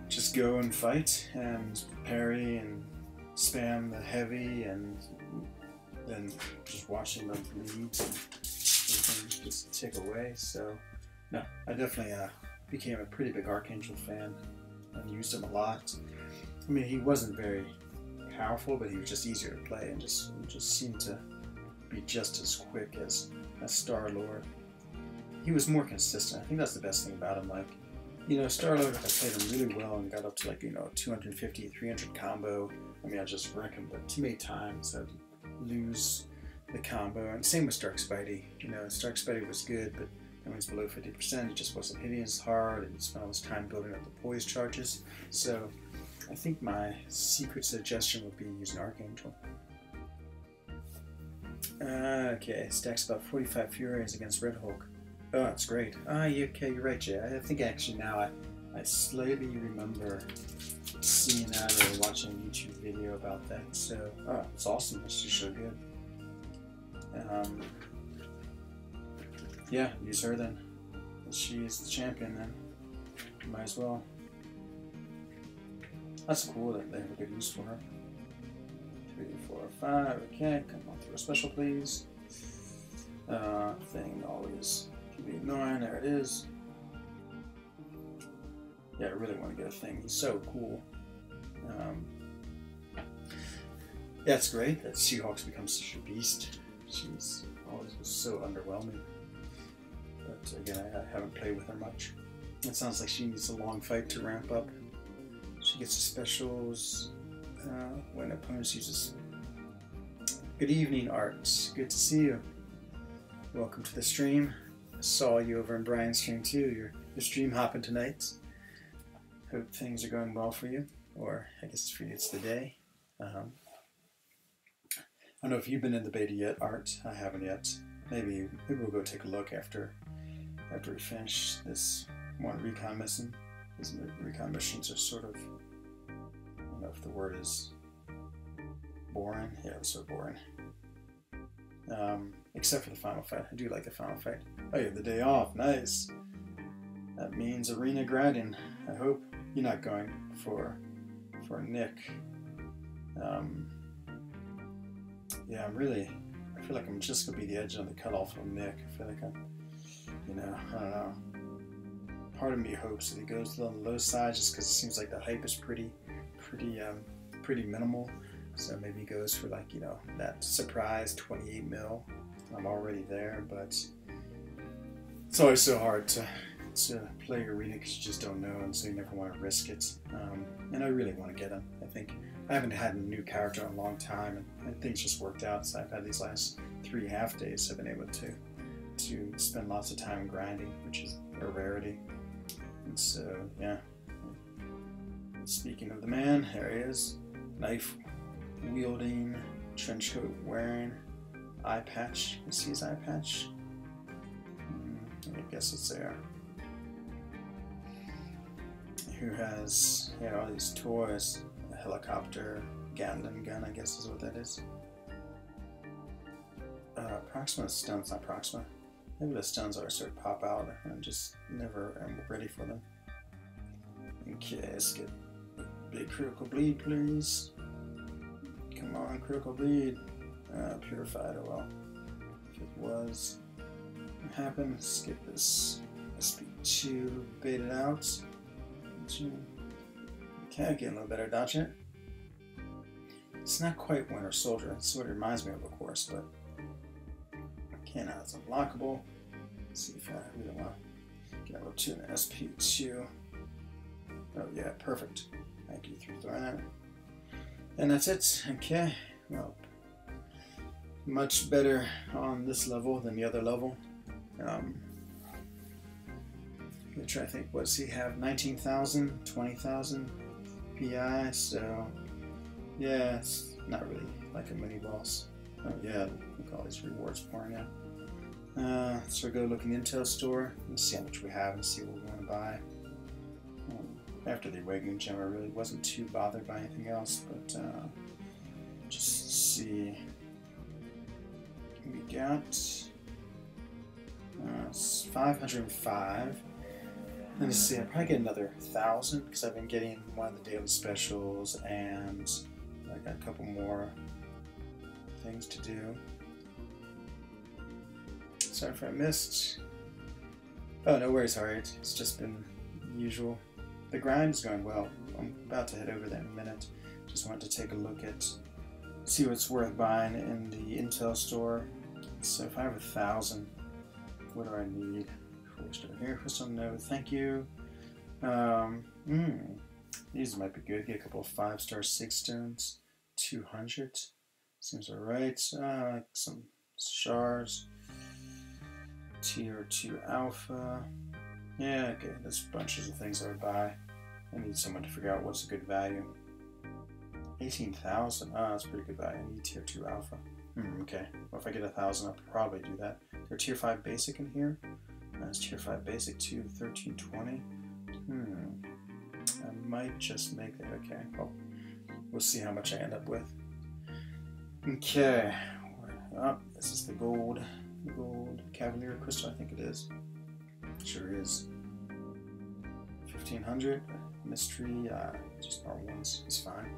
just go and fight and parry and spam the heavy, and then just watching them bleed and everything just tick away. So no, I definitely became a pretty big Archangel fan and used him a lot. I mean, he wasn't very powerful, but he was just easier to play and just seemed to be just as quick as Star-Lord. He was more consistent. I think that's the best thing about him. Like, you know, Star-Lord, if I played him really well and got up to, like, you know, 250, 300 combo, I mean, I'd just wreck him, but too many times I'd lose the combo. And same with Stark Spidey. You know, Stark Spidey was good, but when he was below 50%, it just wasn't hitting as hard, and he spent all his time building up the poise charges. So I think my secret suggestion would be use an Archangel. Okay, stacks about 45 Furies against Red Hulk. Oh, that's great. Okay, you're right, Jay. I think actually now I slightly remember seeing that or watching a YouTube video about that. So, oh, it's awesome. It's just so good. Yeah, use her then. She's the champion then. Might as well. That's cool that they have a good use for her. 3, 4, 5. Okay, come on through a special, please. Thing always can be annoying. There it is. Yeah, I really want to get a thing. He's so cool. Yeah, it's great that She-Hulk's become such a beast. She's always was so underwhelming. But again, I haven't played with her much. It sounds like she needs a long fight to ramp up. She gets the specials when opponents uses. Good evening, Art. Good to see you. Welcome to the stream. I saw you over in Brian's stream too. You're stream hopping tonight. Hope things are going well for you. Or I guess for you it's the day. I don't know if you've been in the beta yet, Art. I haven't yet. Maybe we'll go take a look after we finish this one recon mission. These recon missions are sort of, I don't know if the word is boring. Yeah, it's so boring. Except for the final fight. I do like the final fight. Oh, you have the day off. Nice. That means arena grinding. I hope you're not going for Nick. Yeah, I feel like I'm just gonna be the edge on the cutoff on Nick. I feel like I don't know. Part of me hopes that he goes a little on the low side just because it seems like the hype is pretty minimal. So maybe he goes for like, that surprise 28 mil. I'm already there, but it's always so hard to play arena because you just don't know, and so you never want to risk it. And I really want to get him. I think I haven't had a new character in a long time, and things just worked out. So I've had these last 3 half days. I've been able to spend lots of time grinding, which is a rarity. And so, yeah. Speaking of the man, there he is. Knife wielding, trench coat wearing, eye patch. You see his eye patch? I guess it's there. Who has all these toys? A helicopter, Gatling gun, I guess is what that is. Proxima stuns, not Proxima. Maybe the stuns are sort of pop out and just never am ready for them. Okay, let's get a big critical bleed, please. Come on, critical bleed. Purified, oh well. If it was, what happened? Let's get this SP2 baited out. Okay, getting a little better dodge it. It's not quite Winter Soldier, that's what it reminds me of course, but okay, now it's unlockable. Let's see if I really want to get up to an SP2. Oh yeah, perfect. Thank you for throwing that. And that's it. Okay, well, much better on this level than the other level. I'm gonna try to think, what does he have? 19,000, 20,000 PI, so yeah, it's not really like a mini boss. Oh yeah, look at all these rewards pouring out. So go look in the Intel store and see how much we have and see what we want to buy. After the Awakening Gem, I really wasn't too bothered by anything else, but just see. We got 505. Let me see, I'll probably get another 1,000 because I've been getting one of the daily specials, and I got a couple more things to do. Sorry if I missed. Oh, no worries, alright. It's just been usual. The grind is going well. I'm about to head over there in a minute. Just wanted to take a look at, see what's worth buying in the Intel store. So if I have 1,000, what do I need? First over here for some notes. Thank you. These might be good. Get a couple of 5-star 6 stones. 200. Seems alright. Like some shards. Tier 2 alpha. Yeah, okay. There's bunches of things I would buy. I need someone to figure out what's a good value. 18,000. Oh, that's pretty good value. I need tier 2 alpha. Okay, well, if I get 1,000, I'll probably do that. There's tier 5 basic in here. That's tier 5 basic to 1320. I might just make that. Okay, well, we'll see how much I end up with. Okay, oh, this is the gold Cavalier crystal, I think it is. Sure is. 1500 mystery, just normal ones is fine.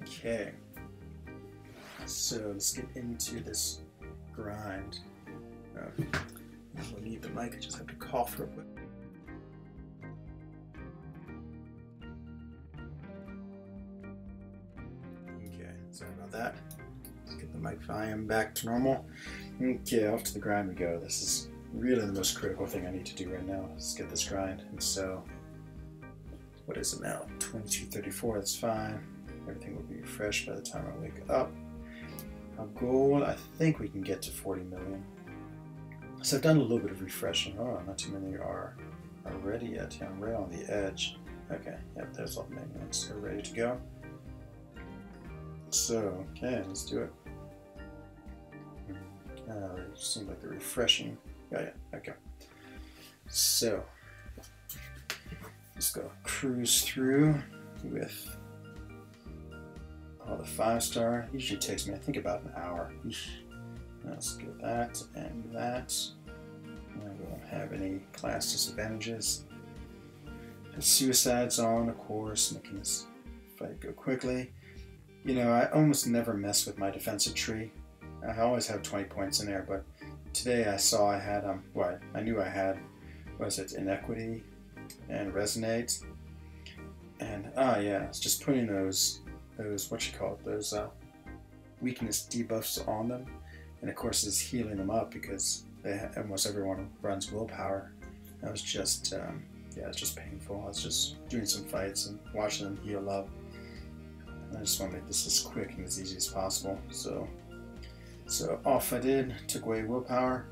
Okay, so let's get into this grind. We'll need the mic, I just have to cough real quick. Okay, sorry about that. Let's get the mic volume back to normal. Okay, off to the grind we go. This is really the most critical thing I need to do right now. Let's get this grind. And so, what is it now? 2234, that's fine. Everything will be fresh by the time I wake up. Our goal, I think we can get to 40 million. So I've done a little bit of refreshing. Oh, not too many are ready yet. Yeah, I'm right on the edge. Okay, yep, there's all the main ones. They're ready to go. So, okay, let's do it. They seem like they're refreshing. Yeah, okay. So, let's go cruise through with all the 5-star. Usually takes me, I think, about an hour. Let's get that and that. I won't have any class disadvantages. The suicide's on, of course, making this fight go quickly. You know, I almost never mess with my defensive tree. I always have 20 points in there, but today I saw I had, I knew I had, was it Inequity and Resonate? And, yeah, it's just putting those those weakness debuffs on them. And of course it's healing them up because almost everyone runs willpower. That was just, yeah, it's just painful. I was just doing some fights and watching them heal up. And I just want to make this as quick and as easy as possible. So off I did, took away willpower.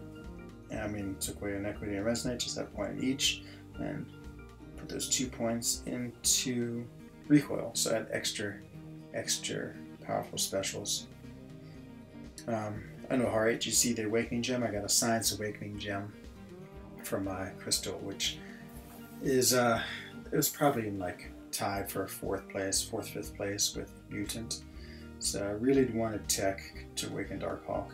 Took away Inequity and Resonate, just that point each, and put those 2 points into recoil. So I had extra powerful specials. I know Heart, you see the Awakening Gem. I got a Science Awakening Gem from my crystal, which is it was probably in like tied for 4th, 5th place with Mutant. So I really wanted Tech to awaken Darkhawk.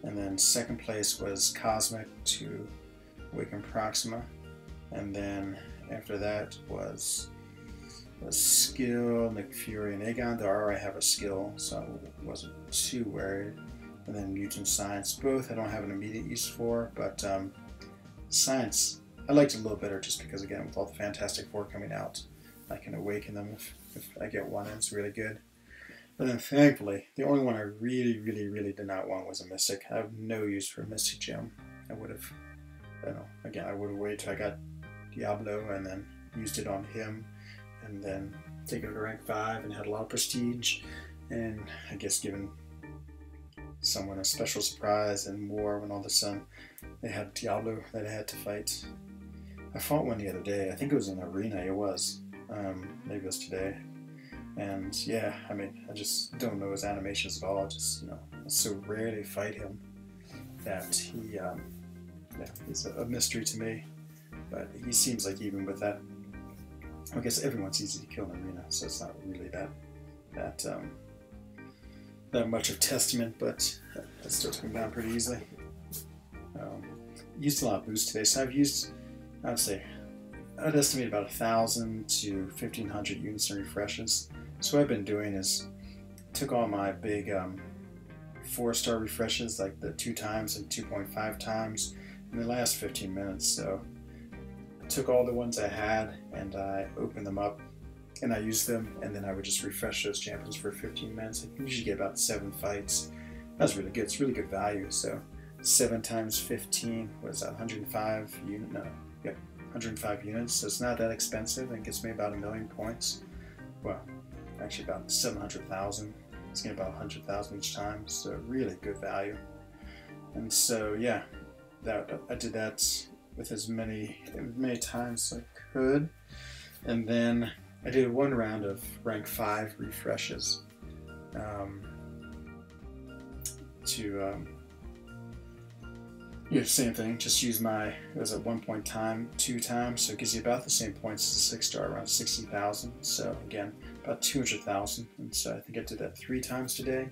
And then 2nd place was Cosmic to awaken Proxima. And then after that was Skill, Nick Fury, and Aegon. There I already have a skill, so I wasn't too worried. And then Mutant Science. Both I don't have an immediate use for, but Science I liked it a little better just because, again, with all the Fantastic Four coming out, I can awaken them if I get one, and it's really good. But then thankfully, the only one I really did not want was a Mystic. I have no use for a Mystic Gem. I would have, I would have waited till I got Diablo and then used it on him, and then taken it to rank 5 and had a lot of prestige, and I guess given someone a special surprise and more when all of a sudden they had Diablo that I had to fight. I fought one the other day. I think it was in Arena. It was. Maybe it was today. And yeah, I just don't know his animations at all. Just, I so rarely fight him that he's a mystery to me. But he seems like even with that, I guess everyone's easy to kill in Arena, so it's not really that much of testament, but that still took him down pretty easily. Used a lot of boost today, so I'd estimate about 1,000 to 1,500 units in refreshes. So what I've been doing is took all my big 4-star refreshes, like the 2 times and 2.5 times, in the last 15 minutes. So I took all the ones I had and I opened them up and I used them, and then I would just refresh those champions for 15 minutes. I usually get about 7 fights. That's really good. It's really good value. So 7 times 15 was 105 units. No, yep, 105 units. So it's not that expensive, and it gets me about 1 million points. Well, actually about 700,000. It's getting about 100,000 each time. So really good value. And so yeah, I did that with as many times as I could, and then I did 1 round of rank 5 refreshes. to yeah, same thing. Just use my, it was at 1.2 times, so it gives you about the same points as a 6-star, around 60,000. So again, about 200,000. And so I think I did that 3 times today.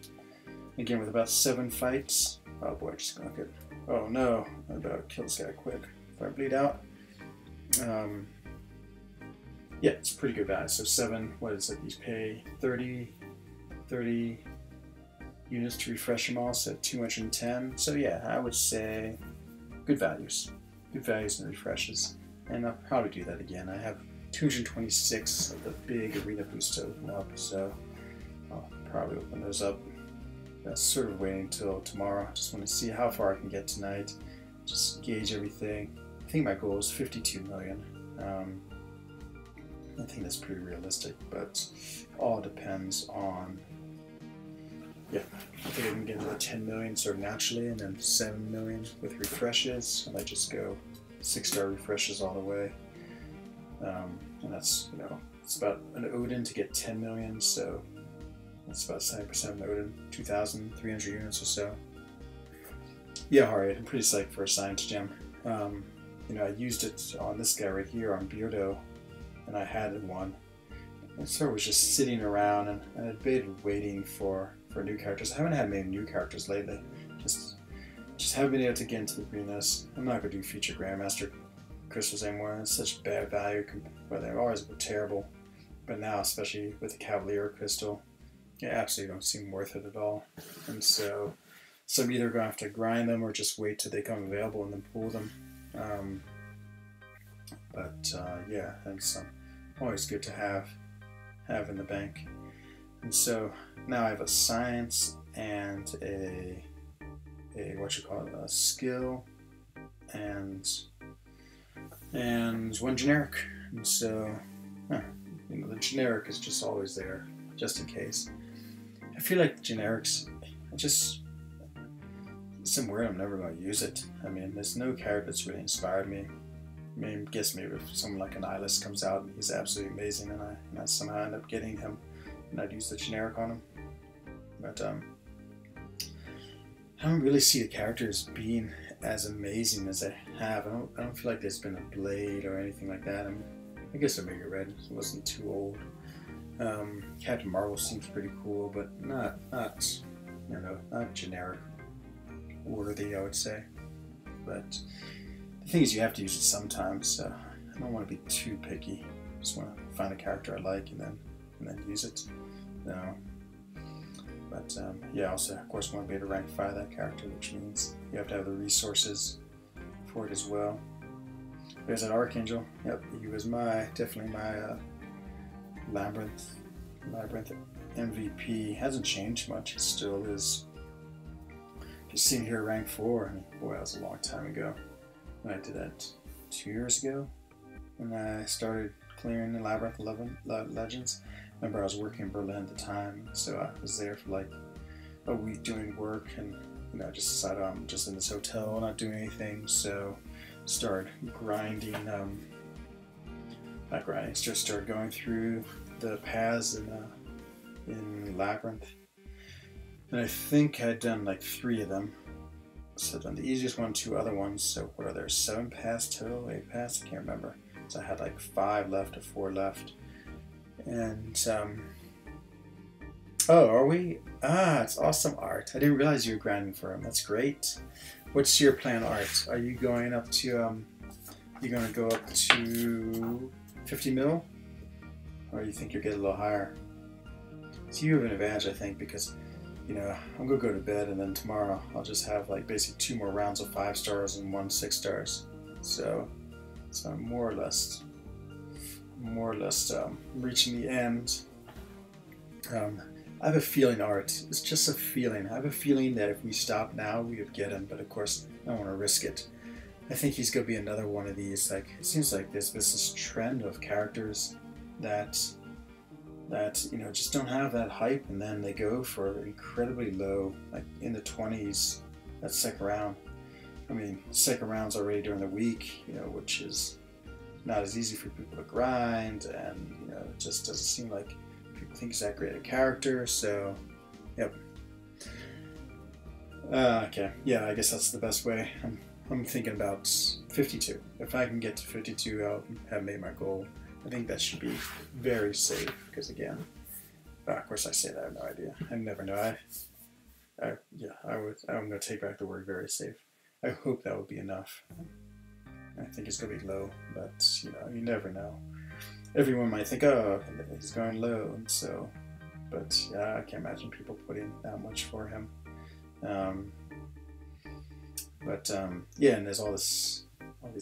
Again, with about 7 fights. Oh boy, just gonna get. Oh no, I better kill this guy quick before I bleed out. Yeah, it's pretty good value. So 7, what is it? You pay 30 units to refresh them all, so 210. So yeah, I would say good values. Good values and refreshes. And I'll probably do that again. I have 226 of the big arena boosts to open up, so I'll probably open those up. That's sort of waiting until tomorrow. I just want to see how far I can get tonight. Just gauge everything. I think my goal is 52 million. I think that's pretty realistic, but all depends on, yeah, I think I can get another 10 million sort of naturally, and then 7 million with refreshes. I might just go 6-star refreshes all the way. And that's, you know, it's about an Odin to get 10 million, so that's about 70% of an Odin, 2,300 units or so. Yeah, alright, I'm pretty psyched for a science gem. You know, I used it on this guy right here, on Beardo, and I had one. And sort of was just sitting around, and I debated waiting for new characters. I haven't had many new characters lately. Just haven't been able to get into the arenas. I'm not going to do feature Grandmaster crystals anymore. It's such bad value. Well, they've always been terrible. But now, especially with the Cavalier crystal, they absolutely don't seem worth it at all. And so I'm either going to have to grind them or just wait till they come available and then pull them. Yeah, it's always good to have in the bank. And so now I have a science and a a skill and one generic. And so you know, the generic is just always there, just in case. I feel like generics, some weird, I'm never going to use it. I mean, there's no character that's really inspired me. I mean, guess maybe if someone like an Eyeless comes out and he's absolutely amazing, and I somehow end up getting him, and I'd use the generic on him. But I don't really see the characters being as amazing as I have. I don't feel like there's been a Blade or anything like that. I mean, I guess Omega Red wasn't too old. Captain Marvel seems pretty cool, but not you know, not generic worthy, I would say. But the thing is, you have to use it sometimes, so I don't want to be too picky. I just want to find a character I like and then use it. No. But yeah, also of course want to be able to rank 5 that character, which means you have to have the resources for it as well. There's an Archangel. Yep, he was definitely my Labyrinth MVP. Hasn't changed much. It still is. Just sitting here rank 4. I mean, boy, that was a long time ago. When I did that 2 years ago, when I started clearing the Labyrinth 11 Legends. Remember, I was working in Berlin at the time, so I was there for like a week doing work, and you know, I just decided I'm just in this hotel, not doing anything, so started grinding. Not grinding, just started going through the paths in Labyrinth, and I think I'd done like 3 of them. So I've done the easiest one, 2 other ones. So what are there? 7 paths total, 8 paths? I can't remember. So I had like 5 left or 4 left. And oh, are we? Ah, it's awesome art. I didn't realize you were grinding for him. That's great. What's your plan art? Are you going up to you're gonna go up to 50 mil? Or you think you'll get a little higher? So you have an advantage, I think, because you know, I'm gonna go to bed, and then tomorrow I'll just have like basically 2 more rounds of 5 stars and 1 6 stars. So I'm more or less reaching the end. I have a feeling, Art. It's just a feeling. I have a feeling that if we stop now, we would get him. But of course, I don't want to risk it. I think he's gonna be another one of these. Like, it seems like there's this trend of characters that you know, just don't have that hype, and then they go for incredibly low, like in the 20s, that second round. I mean, second round's already during the week, you know, which is not as easy for people to grind, and you know, it just doesn't seem like people think he's that great a character. So, yep. Okay, yeah, I guess that's the best way. I'm thinking about 52. If I can get to 52, I'll have made my goal. I think that should be very safe, because again, of course I say that, I have no idea. I never know. I'm going to take back the word very safe. I hope that would be enough. I think it's going to be low, but you know, you never know. Everyone might think, oh, he's going low, and so, but yeah, I can't imagine people putting that much for him. Yeah, and there's all these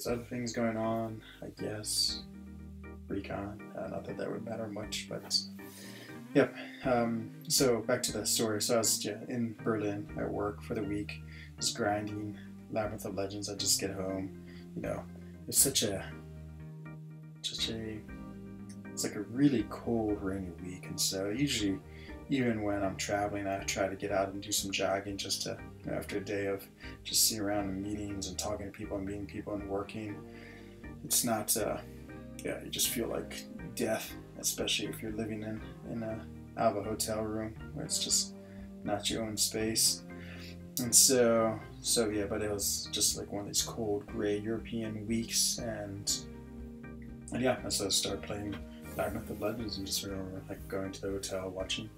other things going on, I guess. Recon, not that that would matter much, but yep. So back to the story. So I was in Berlin at work for the week, just grinding Labyrinth of Legends. I just get home, you know, it's it's like a really cold, rainy week, and so usually, even when I'm traveling, I try to get out and do some jogging just to, you know, after a day of just sitting around in meetings and talking to people and meeting people and working. It's not, yeah, you just feel like death, especially if you're living out of a hotel room where it's just not your own space. And so yeah, but it was just like one of these cold, gray European weeks, and yeah, so I started playing Labyrinth of Legends and just remember like going to the hotel, watching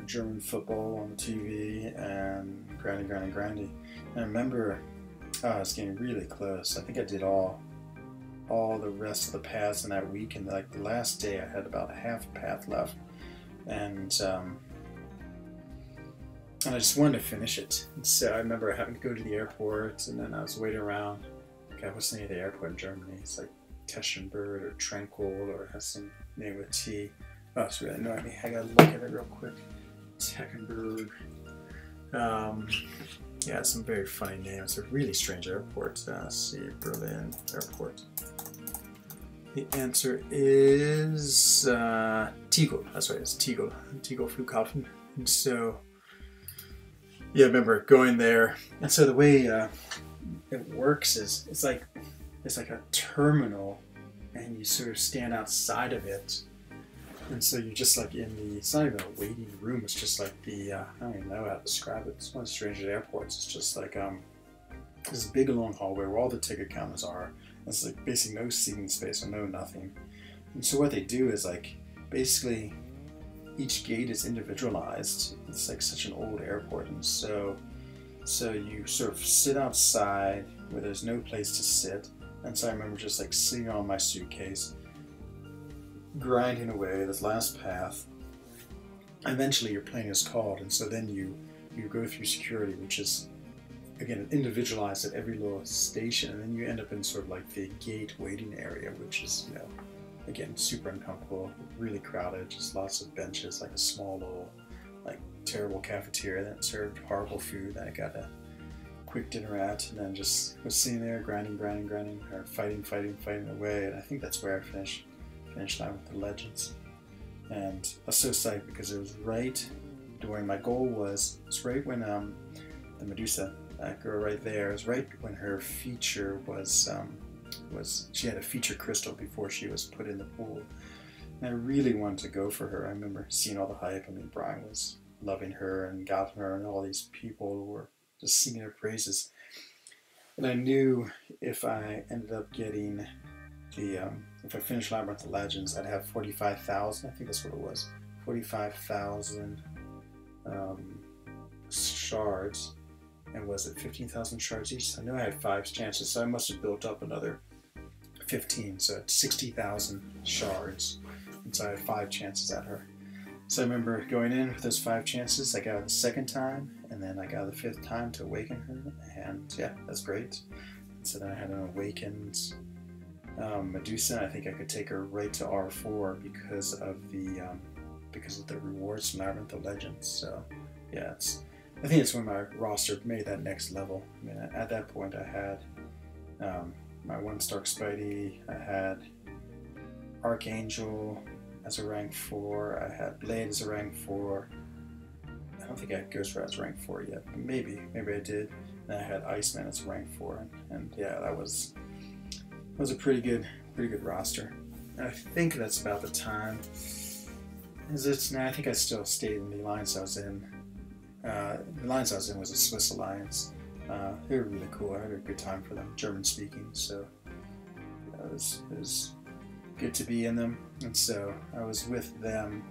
German football on the TV and grinding. And I remember I was getting really close. I think I did all the rest of the paths in that week, and like the last day I had about half a path left, and I just wanted to finish it. And so I remember having to go to the airport, and then I was waiting around. God, what's the name of the airport in Germany? It's like Teschenberg or Tranquil, or it has some name with T. Oh, it's really annoying me. I gotta look at it real quick. Teschenberg. Yeah, some very funny names. It's a really strange airport. Let's see, Berlin Airport. The answer is Tegel. That's right, it's Tegel. Tegel Flughafen. And so, yeah, I remember going there. And so the way it works is it's like a terminal, and you sort of stand outside of it. And so you're just like it's not even a waiting room, it's just like I don't even know how to describe it. It's one of the strangest airports. It's just like this big long hallway where all the ticket counters are. It's like basically no seating space or no nothing. And so what they do is like basically each gate is individualized. It's like such an old airport, and so you sort of sit outside where there's no place to sit. And so I remember just like sitting on my suitcase, grinding away this last path. Eventually your plane is called, and so then you go through security, which is again individualized at every little station, and then you end up in sort of like the gate waiting area, which is, you know, again super uncomfortable, really crowded, just lots of benches, like a small little like terrible cafeteria that served horrible food that I got a quick dinner at, and then just was sitting there grinding, or fighting away. And I think that's where I finished Labyrinth of the Legends. And I was so psyched because it was right during my goal was right when the Medusa, that girl right there, is right when her feature was she had a feature crystal before she was put in the pool. And I really wanted to go for her. I remember seeing all the hype. I mean, Brian was loving her and got her, and all these people were just singing her praises. And I knew if I ended up getting if I finished Labyrinth of Legends, I'd have 45,000. I think that's what it was. 45,000 shards. And was it 15,000 shards each? So I know I had 5 chances, so I must have built up another 15. So it's 60,000 shards. And so I had 5 chances at her. So I remember going in with those 5 chances. I got her the 2nd time, and then I got her the 5th time to awaken her. And yeah, that's great. So then I had an awakened Medusa. I think I could take her right to R4 because of the rewards from Labyrinth of Legends. So yeah, I think it's when my roster made that next level. I mean, at that point I had my 1 Stark Spidey, I had Archangel as a rank 4, I had Blade as a rank 4. I don't think I had Ghost Rat as rank 4 yet, but maybe I did. And I had Iceman as rank 4, and yeah, that was a pretty good roster. And I think that's about the time. Is it now? I think I still stayed in the alliance I was in The alliance I was in was a Swiss alliance. They were really cool. I had a good time for them, German speaking, so it was good to be in them. And so I was with them,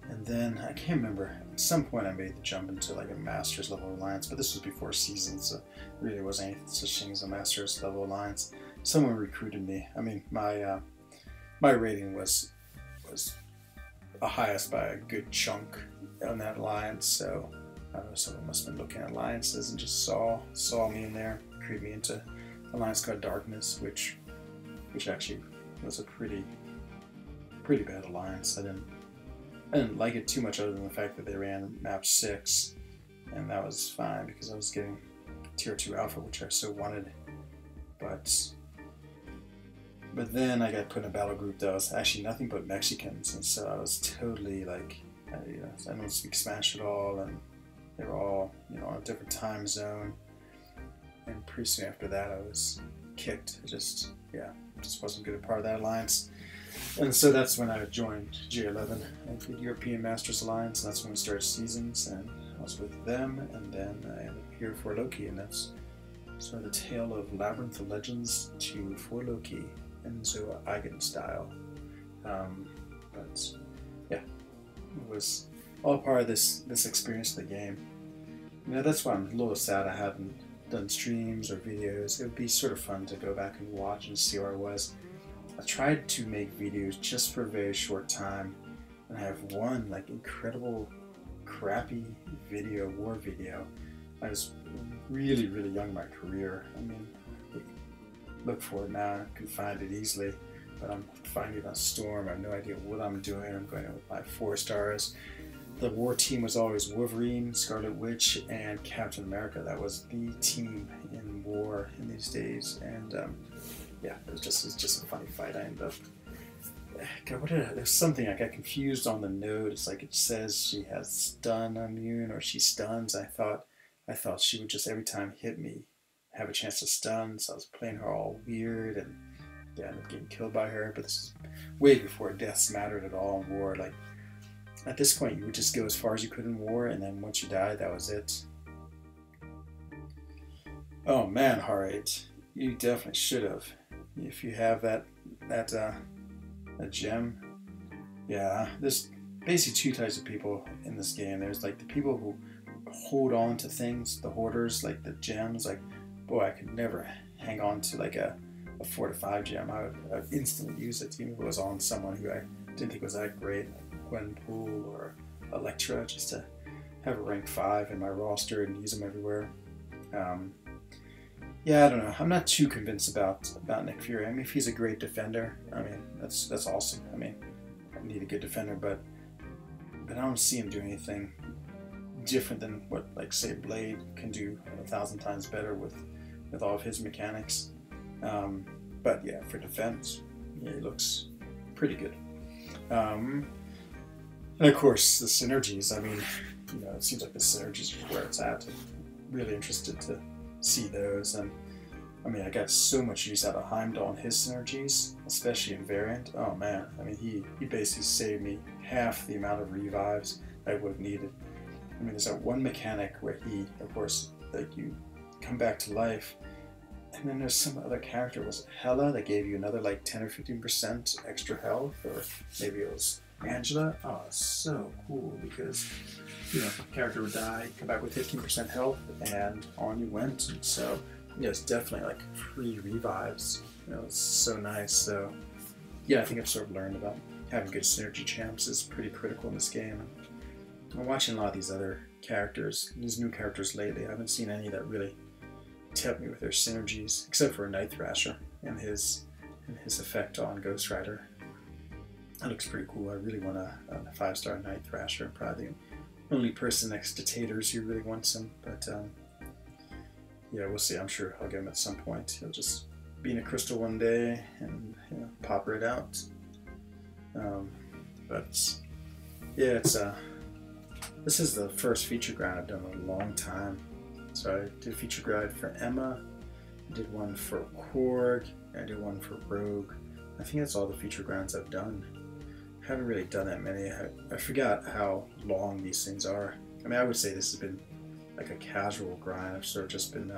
and then I can't remember. At some point, I made the jump into like a master's level alliance, but this was before seasons, so there really wasn't any such thing as a master's level alliance. Someone recruited me. I mean, my rating was the highest by a good chunk on that alliance, so I don't know, someone must have been looking at alliances and just saw me in there, recruited me into an alliance called Darkness, which actually was a pretty bad alliance. I didn't like it too much, other than the fact that they ran map 6, and that was fine because I was getting tier 2 alpha, which I so wanted. But then I got put in a battle group that was actually nothing but Mexicans, and so I was totally like, I don't speak Spanish at all, and they were all, on a different time zone. And pretty soon after that, I was kicked. It just wasn't good a part of that alliance. And so that's when I joined G11, the European Masters Alliance, and that's when we started seasons, and I was with them, and then I ended up here for Loki, and that's sort of the tale of Labyrinth of Legends to for Loki, and so Eigen style. But yeah, it was all part of this experience of the game. That's why I'm a little sad I haven't done streams or videos. It would be sort of fun to go back and watch and see where I was. I tried to make videos just for a very short time, and I have one like incredible crappy war video. I was really young in my career. I mean, look for it now, I can find it easily, but I'm finding it on Storm. I have no idea what I'm doing. I'm going in with my 4 stars. The war team was always Wolverine, Scarlet Witch, and Captain America. That was the team in war in these days, and yeah, it was just a funny fight. I ended up, God, there's something I got confused on the note. It's like it says she has stun immune, or she stuns. I thought she would just every time hit me have a chance to stun, so I was playing her all weird, and yeah, I ended up getting killed by her. But this is way before deaths mattered at all in war. Like, at this point, you would just go as far as you could in war, and then once you died, that was it. Oh man, Heart, you definitely should have. If you have that gem. Yeah, there's basically 2 types of people in this game. There's like the people who hold on to things, the hoarders, like the gems. Like, boy, I could never hang on to like a 4 to 5 gem. I would instantly use it, even if it was on someone who I didn't think was that great, like Gwenpool or Electra, just to have a rank 5 in my roster and use them everywhere. Yeah, I don't know. I'm not too convinced about Nick Fury. I mean, if he's a great defender, I mean, that's awesome. I mean, I need a good defender, but I don't see him doing anything different than what, like, say, Blade can do 1,000 times better with all of his mechanics. But yeah, for defense, yeah, he looks pretty good. And of course, the synergies. I mean, it seems like the synergies is where it's at. I'm really interested to see those, and I mean, I got so much use out of Heimdall and his synergies, especially in Variant. Oh man, I mean, he basically saved me half the amount of revives I would have needed. I mean, there's that one mechanic where he, of course, like, you come back to life, and then there's some other character, was it Hela, that gave you another like 10 or 15% extra health, or maybe it was Angela. Oh, it's so cool, because the character would die, come back with 15% health, and on you went. And so it's definitely like free revives. It's so nice. So yeah, I think I've sort of learned about having good synergy champs is pretty critical in this game. I'm watching a lot of these other characters, these new characters lately. I haven't seen any that really tip me with their synergies, except for Night Thrasher and his effect on Ghost Rider. That looks pretty cool. I really want a 5-star Night Thrasher. I'm probably the only person next to Taters who really wants him, but yeah, we'll see. I'm sure I'll get him at some point. He'll just be in a crystal one day and pop right out. But yeah, it's this is the first feature grind I've done in a long time. So I did a feature grind for Emma, I did one for Korg, I did one for Rogue. I think that's all the feature grinds I've done. haven't really done that many. I forgot how long these things are. I mean, I would say this has been like a casual grind. I've sort of just been,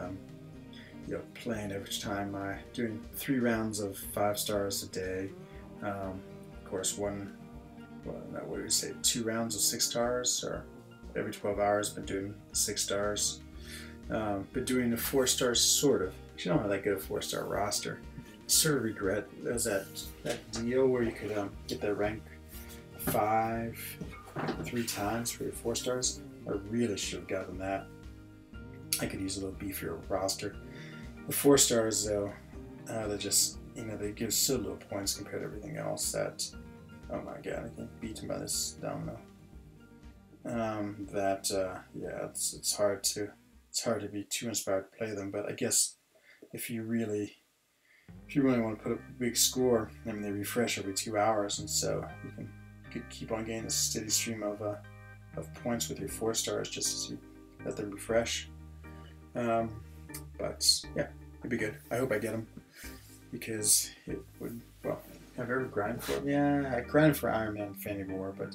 you know, playing every time. Doing 3 rounds of 5 stars a day. Of course, what would we say, 2 rounds of 6 stars, or every 12 hours. Been doing 6 stars. Been doing the 4 stars sort of. Actually, I don't have that good a 4-star roster. Sort of regret there was that deal where you could get that rank 5 3 times for your 4 stars. I really should have gotten that. I could use a little beefier roster. The 4 stars though, they just, you know, they give so little points compared to everything else that, oh my god, I can't beat him by this domino. Yeah, it's hard to be too inspired to play them, but I guess if you really want to put up a big score, I mean, they refresh every 2 hours, and so you can keep on getting a steady stream of points with your 4 stars just as you let them refresh. But yeah, it'd be good. I hope I get them, because it would, well, have I ever grinded for them? Yeah, I grinded for Iron Man Infinity War, but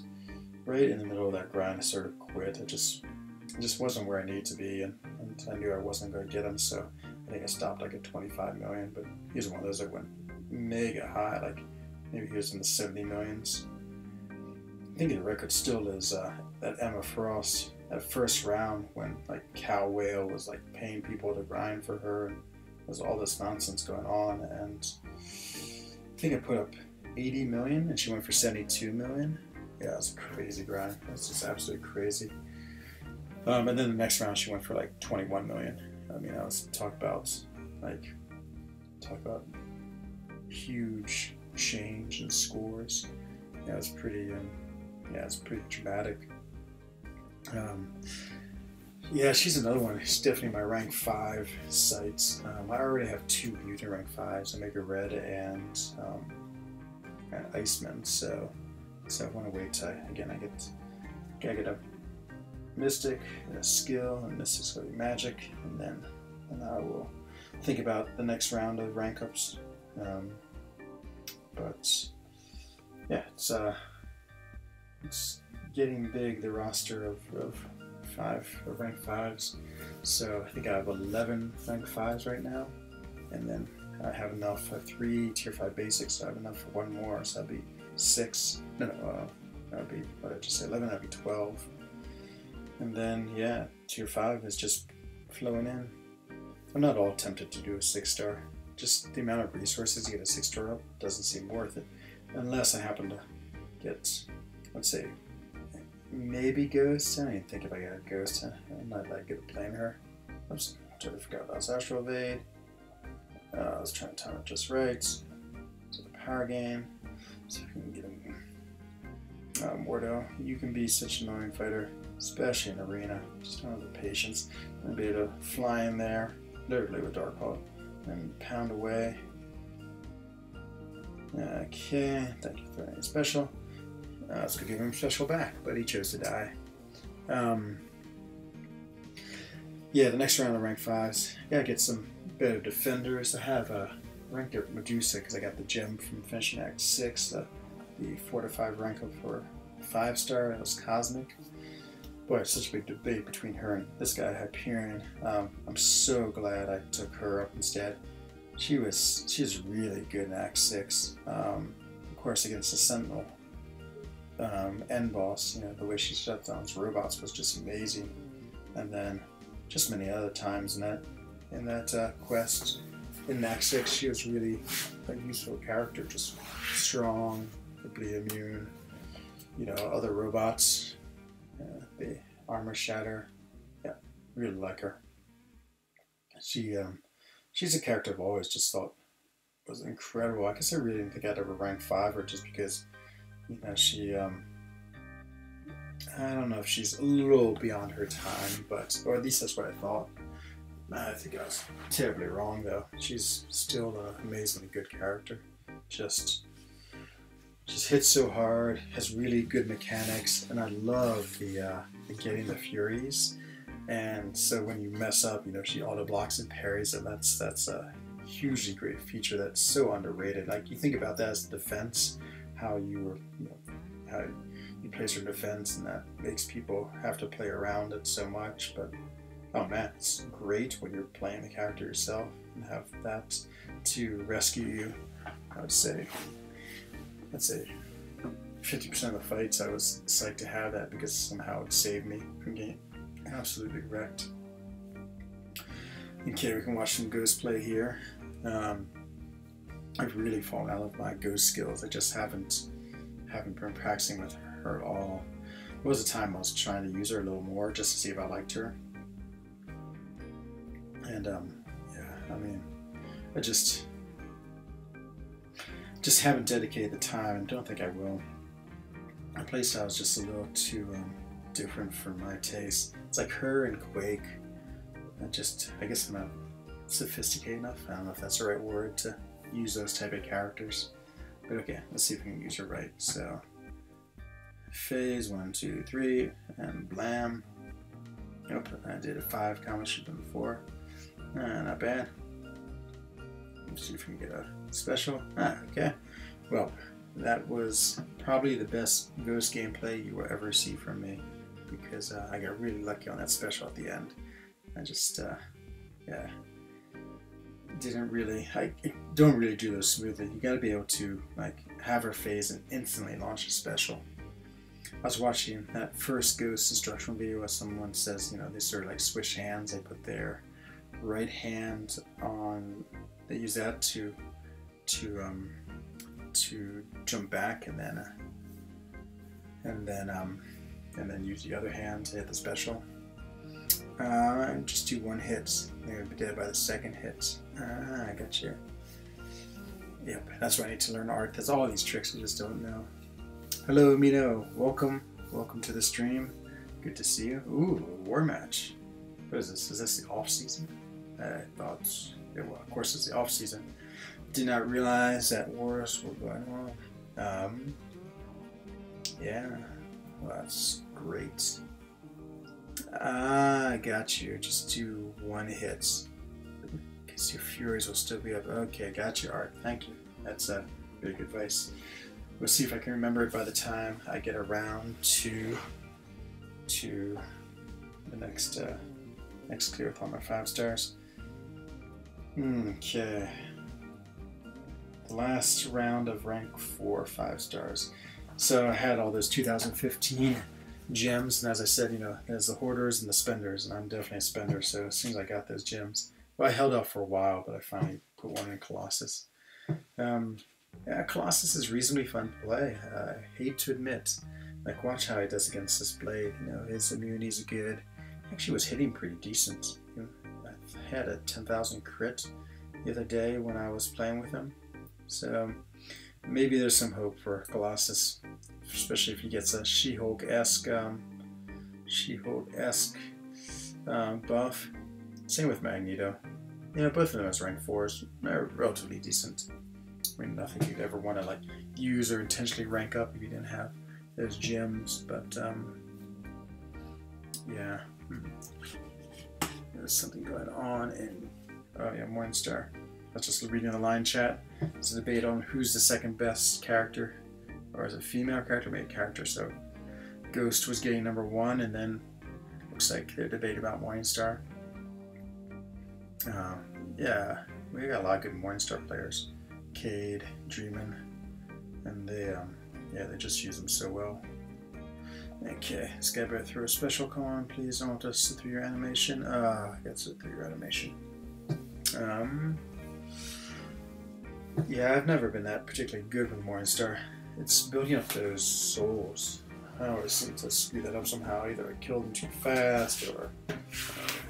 right in the middle of that grind I sort of quit. It just wasn't where I needed to be, and I knew I wasn't going to get him, so I think I stopped like at 25 million, but he's one of those that went mega high, like maybe he was in the 70 millions. I think the record still is that Emma Frost, that first round when like Cow Whale was like paying people to grind for her, and there's all this nonsense going on, and I think I put up 80 million and she went for 72 million. Yeah, it was a crazy grind. It's just absolutely crazy. And then the next round she went for like 21 million. I mean, I was talk about huge change in scores. Yeah, it's pretty dramatic. Yeah, she's another one. She's definitely my rank 5 sites. I already have 2 mutant rank 5s, Omega Red and Iceman. So I want to wait till I get a Mystic, a skill, and Mystic's going to be magic, and then I will think about the next round of rank ups. But yeah, it's getting big, the roster of rank 5s. So I think I have 11 rank 5s right now, and then I have enough for 3 tier 5 basics. So I have enough for 1 more, so that'd be 6. No, that would be, what did I just say? 11. That'd be 12. And then, yeah, tier 5 is just flowing in. I'm not all tempted to do a 6-star. Just the amount of resources to get a 6-star up doesn't seem worth it. Unless I happen to get, let's say, maybe Ghost. I don't even think if I got a Ghost. I'm not that good at playing her. Oops, I totally forgot about this Astral Evade. I was trying to time it just right. So the power game. So I can get him. Mordo, you can be such an annoying fighter, especially in arena. Just don't have the patience. I'm gonna be able to fly in there, literally with Darkhold, and pound away. Okay, thank you for any special. Let's go give him special back, but he chose to die. Yeah, the next round of rank 5s, gotta get some better defenders. I have ranked up Medusa because I got the gem from finishing Act 6. The 4 to 5 rank up for 5-star. It was Cosmic. Boy, it's such a big debate between her and this guy Hyperion. I'm so glad I took her up instead. She's really good in Act 6. Of course, against the Sentinel end boss, you know, the way she shut down those robots was just amazing. And then just many other times in that quest in Act 6, she was really a useful character, just strong, immune, you know, other robots, the armor shatter. Yeah, really like her. She's a character I've always just thought was incredible. I guess I really didn't think I'd ever rank 5 her, just because, you know, she I don't know if she's a little beyond her time, but, or at least that's what I thought. I think I was terribly wrong though. She's still an amazingly good character. Just hits so hard, has really good mechanics, and I love the getting the Furies. And so when you mess up, you know, she auto blocks and parries, and that's a hugely great feature that's so underrated. Like, you think about that as a defense, how you were, you know, how you place your defense, and that makes people have to play around it so much. But oh man, it's great when you're playing the character yourself and have that to rescue you. I would say, let's say 50% of the fights I was psyched to have that, because somehow it saved me from getting absolutely wrecked. Okay, we can watch some Ghost play here. I've really fallen out of my Ghost skills. I just haven't been practicing with her at all. There was a time I was trying to use her a little more just to see if I liked her. And yeah, I mean, I just haven't dedicated the time, and don't think I will. My playstyle is just a little too different for my taste. It's like her and Quake. I guess I'm not sophisticated enough. I don't know if that's the right word to use those type of characters. But okay, let's see if we can use her right. So, phase 1, 2, 3, and blam. Nope, I did a 5 combo should have done before. Not bad. Let's see if we can get a special. Okay. Well, that was probably the best Ghost gameplay you will ever see from me, because I got really lucky on that special at the end. I just, yeah, I don't really do those smoothly. You gotta be able to, like, have her phase and instantly launch a special. I was watching that first Ghost instructional video where someone says, you know, they sort of like switch hands. They put their right hand on, they use that to jump back, and then use the other hand to hit the special. Just do one hit. They're gonna be dead by the second hit. I got you. Yep, that's why I need to learn art. There's all these tricks I just don't know. Hello, Mito. Welcome to the stream. Good to see you. Ooh, a war match. What is this? Is this the off season? I thought, yeah, well, of course it's the off season. Did not realize that wars were going on. Yeah, well, that's great. I got you. Just do one hit, because your Furies will still be up. Okay, got you, Art. Thank you. That's a really good advice. We'll see if I can remember it by the time I get around to the next clear with all my 5 stars. Okay. The last round of rank 4 5 stars. So I had all those 2015 gems, and as I said, you know, there's the hoarders and the spenders, and I'm definitely a spender, so as soon as I got those gems, well, I held off for a while, but I finally put one in Colossus. Yeah, Colossus is reasonably fun to play. I hate to admit, like, watch how he does against this blade. You know, his immunities are good. Actually was hitting pretty decent. You know, I had a 10,000 crit the other day when I was playing with him, so maybe there's some hope for Colossus, especially if he gets a She-Hulk-esque buff. Same with Magneto. You know, both of them as rank 4s. They're relatively decent. I mean, nothing you'd ever want to like use or intentionally rank up if you didn't have those gems, but yeah. There's something going on in, oh yeah, Morningstar. I was just reading the line chat. There's a debate on who's the second best character, or is it female character, male character. So Ghost was getting #1, and then looks like they're debating about Morningstar. Yeah, we got a lot of good Morningstar players. Cade, Dreamin', and they just use them so well. Okay, this guy better throw a special. Come on, please. I want to sit through your animation. I got to sit through your animation. Yeah, I've never been that particularly good with Morningstar. It's building up those souls. I always seem to screw that up somehow. Either I kill them too fast, or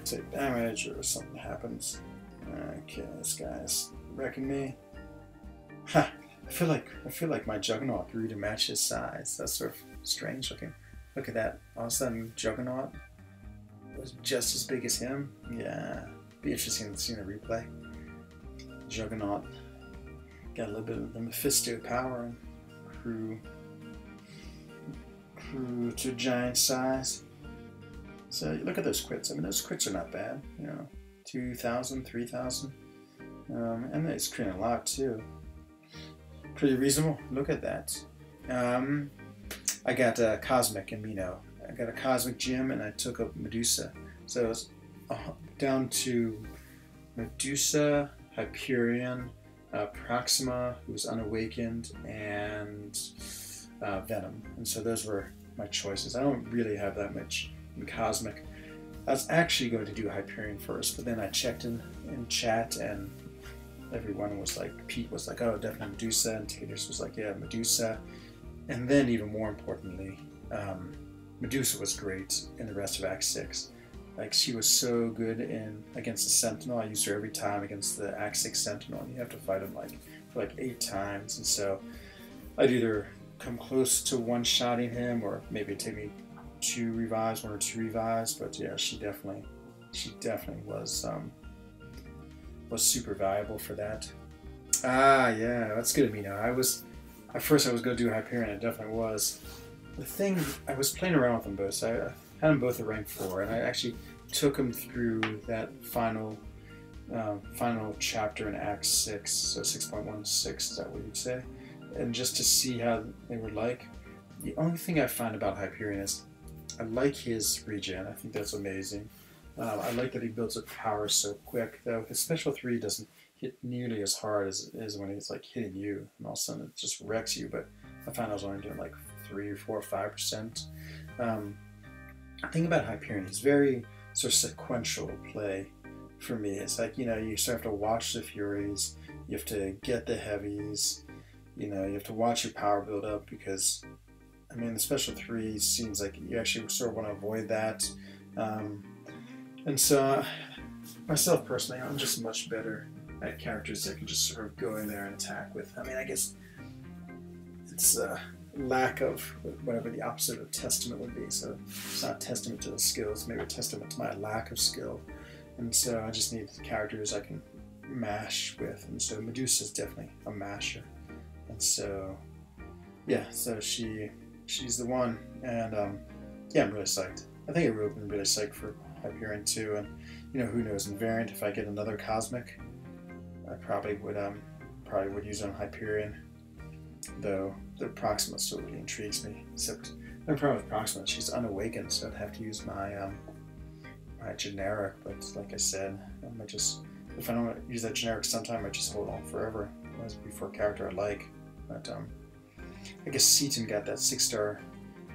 take damage, or something happens. Okay, this guy's wrecking me. Ha! I feel like my Juggernaut grew to match his size. That's sort of strange looking. Look at that. All of a sudden, Juggernaut was just as big as him. Yeah, be interesting to see the replay. Juggernaut got a little bit of the Mephisto power and grew to giant size. So look at those crits. I mean, those crits are not bad. You know, 2,000, 3,000, and it's critting a lot too. Pretty reasonable. Look at that. I got a Cosmic and Mino. I got a Cosmic Gem and I took a Medusa. So it was down to Medusa, Hyperion, Proxima, who was unawakened, and Venom. And so those were my choices. I don't really have that much in Cosmic. I was actually going to do Hyperion first, but then I checked in chat and everyone was like, Pete was like, oh, definitely Medusa, and Taters was like, yeah, Medusa. And then even more importantly, Medusa was great in the rest of Act 6. Like, she was so good against the Sentinel. I used her every time against the Act 6 Sentinel, and you have to fight him for 8 times. And so I'd either come close to one-shotting him, or maybe it'd take me 1 or 2 revives. But yeah, she definitely was super valuable for that. Ah, yeah, that's good of me now. At first I was going to do Hyperion, it definitely was. The thing, I was playing around with them both, so I had them both at rank 4, and I actually took them through that final chapter in Act 6, so 6.16, is that what you'd say? And just to see how they were like. The only thing I find about Hyperion is I like his regen. I think that's amazing. I like that he builds up power so quick, though his special 3 doesn't hit nearly as hard as when he's like hitting you, and all of a sudden it just wrecks you. But I found I was only doing like 3 or 4 or 5%. The thing about Hyperion, he's very sort of sequential play for me. It's like, you sort of have to watch the Furies, you have to get the heavies, you have to watch your power build up, because I mean the special 3 seems like you actually sort of want to avoid that. And so myself personally, I'm just much better at characters that can just sort of go in there and attack with. I mean, I guess it's lack of whatever the opposite of testament would be. So it's not a testament to the skills, maybe a testament to my lack of skill. And so I just need characters I can mash with. And so Medusa's definitely a masher. And so yeah, so she's the one. And yeah, I'm really psyched. I think I've been really psyched for Hyperion too. And who knows, in variant, if I get another Cosmic, I probably would use it on Hyperion. Though the Proxima still really intrigues me. Except the problem with Proxima, she's unawakened, so I'd have to use my my generic. But like I said, I might just, if I don't use that generic sometime, I just hold on forever. That's before a character I like. But I guess Seaton got that 6-star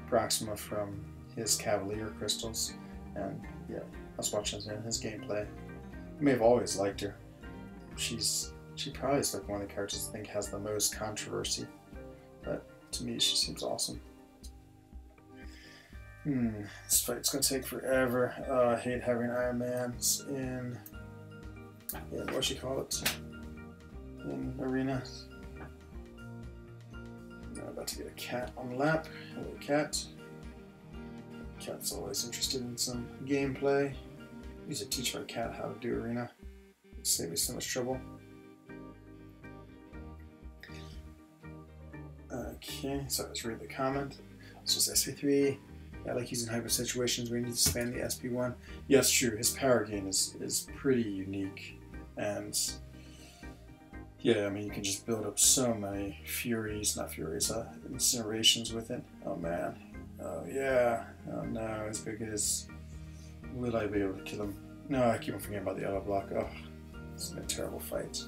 Proxima from his Cavalier crystals, and yeah, I was watching his gameplay. I may have always liked her. She probably is like one of the characters I think has the most controversy, but to me she seems awesome. This fight's gonna take forever. I hate having Iron Man's in what you call it, in arena. I'm about to get a cat on the lap. Hello, cat. Cat's always interested in some gameplay. I used to teach my cat how to do arena. It'd save me so much trouble. Okay, so I was reading the comment. It's just SP3. I like using hyper situations where you need to spam the SP1. Yes, true. His power gain is pretty unique, and yeah, I mean you can just build up so many incinerations with it. Oh man. Oh yeah. Oh no. As big as. Will I be able to kill him? No, I keep on forgetting about the auto block. Oh, it's been a terrible fight.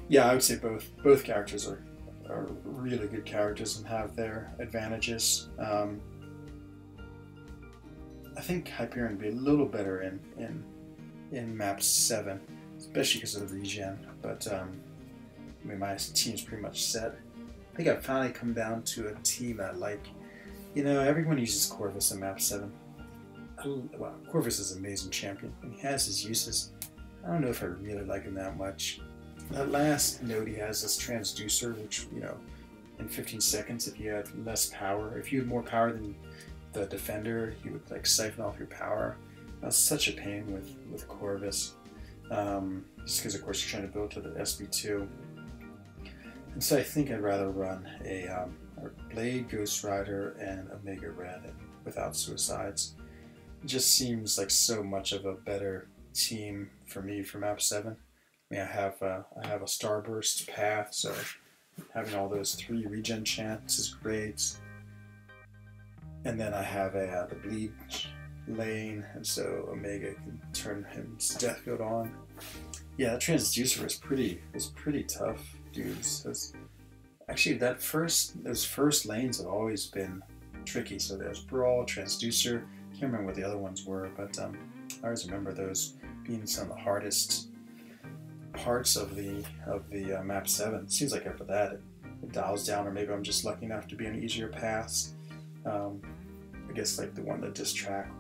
Yeah, I would say both characters are really good characters and have their advantages. I think Hyperion would be a little better in map 7, especially because of the regen. But I mean, my team's pretty much set. I think I've finally come down to a team I like. Everyone uses Corvus in map 7. Well, Corvus is an amazing champion, and he has his uses. I don't know if I really like him that much. That last node he has this transducer, which, in 15 seconds, if you had less power, if you had more power than the defender, he would like siphon off your power. That's such a pain with Corvus. Just because, of course, you're trying to build to the SB2. And so I think I'd rather run a Blade, Ghost Rider, and Omega Red without suicides. It just seems like so much of a better team for me for map 7. I mean, I have a Starburst path, so having all those 3 regen chants is great. And then I have the bleed lane, and so Omega can turn his death field on. Yeah, that transducer was pretty tough, dudes. Actually, those first lanes have always been tricky. So there's Brawl, Transducer. Can't remember what the other ones were, but I always remember those being some of the hardest parts of the map 7. Seems like after that it dials down, or maybe I'm just lucky enough to be on easier paths. I guess like the one that diss track.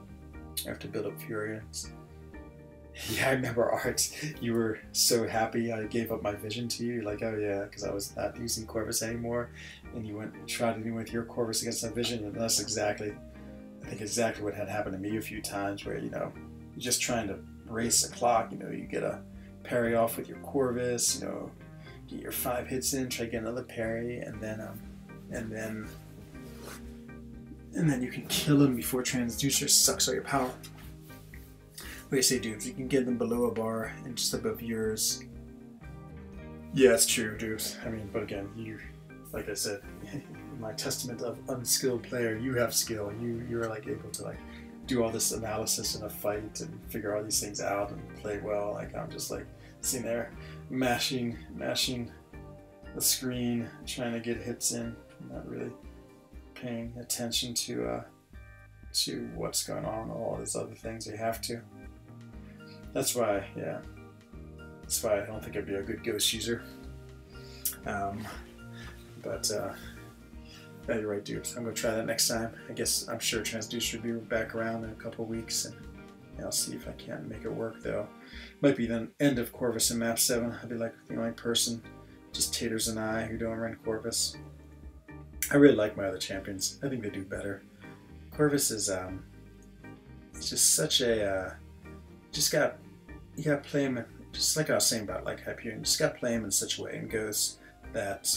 I have to build up Furions. Yeah, I remember Art. You were so happy I gave up my vision to you. You're like, oh yeah, because I was not using Corvus anymore, and you went and tried to do with your Corvus against that vision, and that's exactly, I think exactly what had happened to me a few times, where you're just trying to race the clock. You get a parry off with your Corvus, get your 5 hits in, try to get another parry, and then you can kill him before Transducer sucks all your power. What do you say, dudes? You can get them below a bar and just above yours. Yeah, it's true, dudes. I mean, but again, like I said, my testament of unskilled player, you have skill. You're like able to like do all this analysis in a fight and figure all these things out and play well. Like I'm just like sitting there mashing the screen, trying to get hits in, not really paying attention to what's going on, all these other things you have to. That's why I don't think I'd be a good Ghost user. Yeah, you're right, dude. I'm gonna try that next time. I'm sure Transducer will be back around in a couple of weeks, and I'll see if I can't make it work though. Might be the end of Corvus in map 7. I'll be like the only person, just Taters and I, who don't run Corvus. I really like my other champions. I think they do better. Corvus is it's just such a you gotta play him just like I was saying about like Hyperion. You just gotta play him in such a way in Ghost that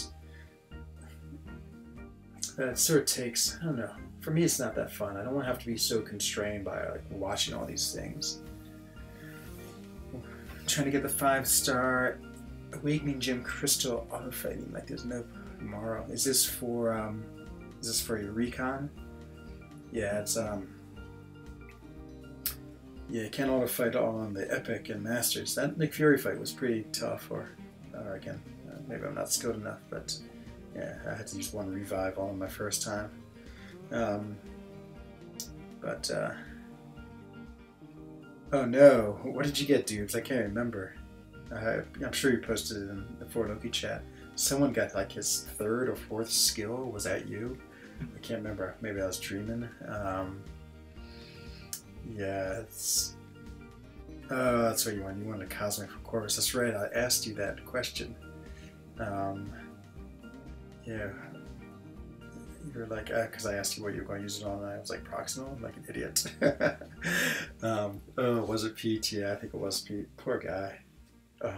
it sort of takes, I don't know. For me, it's not that fun. I don't want to have to be so constrained by like watching all these things. I'm trying to get the 5-star Awakening Gem Crystal auto fighting like there's no tomorrow. Is this for your recon? Yeah, it's yeah, you can't auto fight on the Epic and Masters. That Nick Fury fight was pretty tough, or again, maybe I'm not skilled enough, but yeah, I had to use 1 revive on my first time. Oh no, what did you get, dudes? I can't remember. I'm sure you posted it in the 4Loki chat. Someone got like his 3rd or 4th skill. Was that you? I can't remember. Maybe I was dreaming. Yeah, that's what you want. You wanted a Cosmic for Corvus. That's right. I asked you that question. Yeah. You were like, because I asked you what you were going to use it on, and I was like, Proximal? I'm like an idiot. Oh, was it Pete? Yeah, I think it was Pete. Poor guy.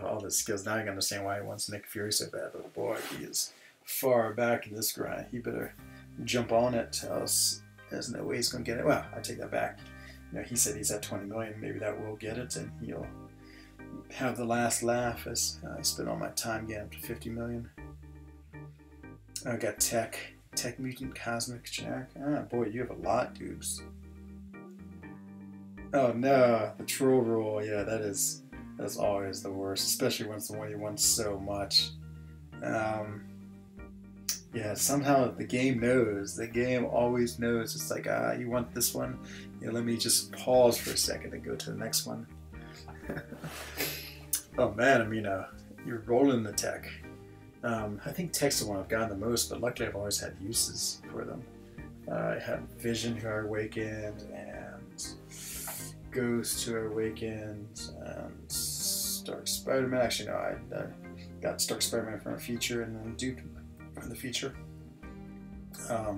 All the skills. Now I can understand why he wants Nick Fury so bad, but boy, he is far back in this grind. He better jump on it, else there's no way he's going to get it. Well, I take that back. He said he's at 20 million. Maybe that will get it, and he'll have the last laugh as I spend all my time getting up to 50 million. I got Tech Mutant Cosmic Jack. Ah, boy, you have a lot, dudes. Oh no, the troll rule. Yeah, that's always the worst, especially when it's the one you want so much. Yeah, somehow the game knows. The game always knows. It's like, you want this one? Yeah, let me just pause for a second and go to the next one. Oh man, I mean, you're rolling the Tech. I think Tech's the one I've gotten the most, but luckily I've always had uses for them. I had Vision, who I awakened, and Ghost, who I awakened, and Stark Spider-Man. Actually, no, I got Stark Spider-Man from a feature, and then Duke from the feature. What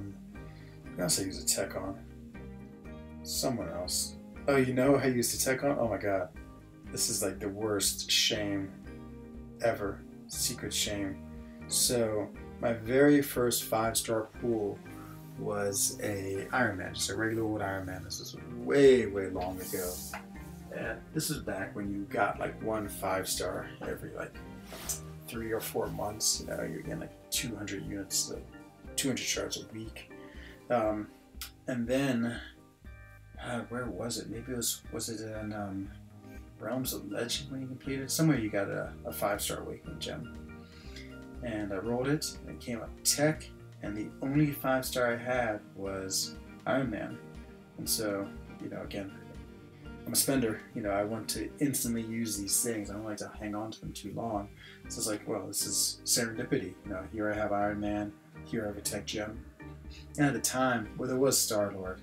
else I use a Tech on? Someone else. Oh, you know I used a Tech on? Oh my god. This is like the worst shame ever. Secret shame. So, my very first 5-star pool was a Iron Man, just a regular old Iron Man. This was way, way long ago. And this was back when you got like 1 5-star every like 3 or 4 months. You're getting like 200 units, 200 shards a week. And then, where was it? Maybe it was it in Realms of Legend when you completed? Somewhere you got a 5-star Awakening gem. And I rolled it, and it came up Tech, and the only 5-star I had was Iron Man. And so, you know, again, I'm a spender. You know, I want to instantly use these things. I don't like to hang on to them too long. So it's like, well, this is serendipity. You know, here I have Iron Man, here I have a Tech gem. And at the time, well, there was Star-Lord,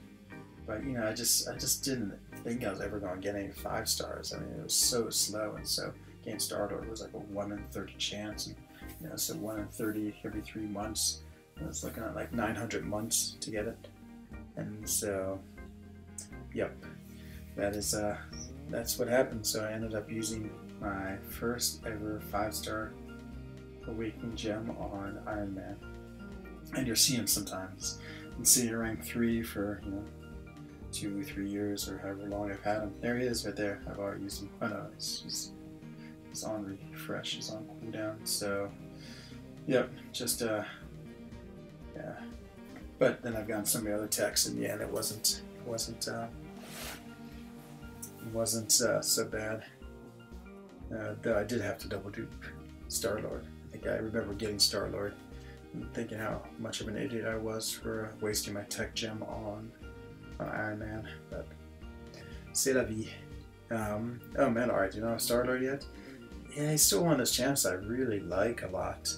but you know, I just didn't think I was ever going to get any 5 stars. I mean, it was so slow, and so getting Star-Lord was like a 1 in 30 chance, and you know, so 1 in 30 every 3 months. I was looking at like 900 months to get it, and so, yep, that's what happened. So I ended up using my first ever 5-star Awakening gem on Iron Man. And you'll see him sometimes. You can see rank 3 for, you know, 2 or 3 years or however long I've had him. There he is right there. I've already used him. Oh no, he's on refresh, he's on cooldown. So, yep, just, yeah. But then I've gotten some of the other techs in the end. It wasn't so bad. Though I did have to double dupe Star-Lord. I think I remember getting Star-Lord and thinking how much of an idiot I was for wasting my tech gem on Iron Man, but c'est la vie. Oh man, alright, do you know Star-Lord yet? Yeah, he's still one of those champs I really like a lot.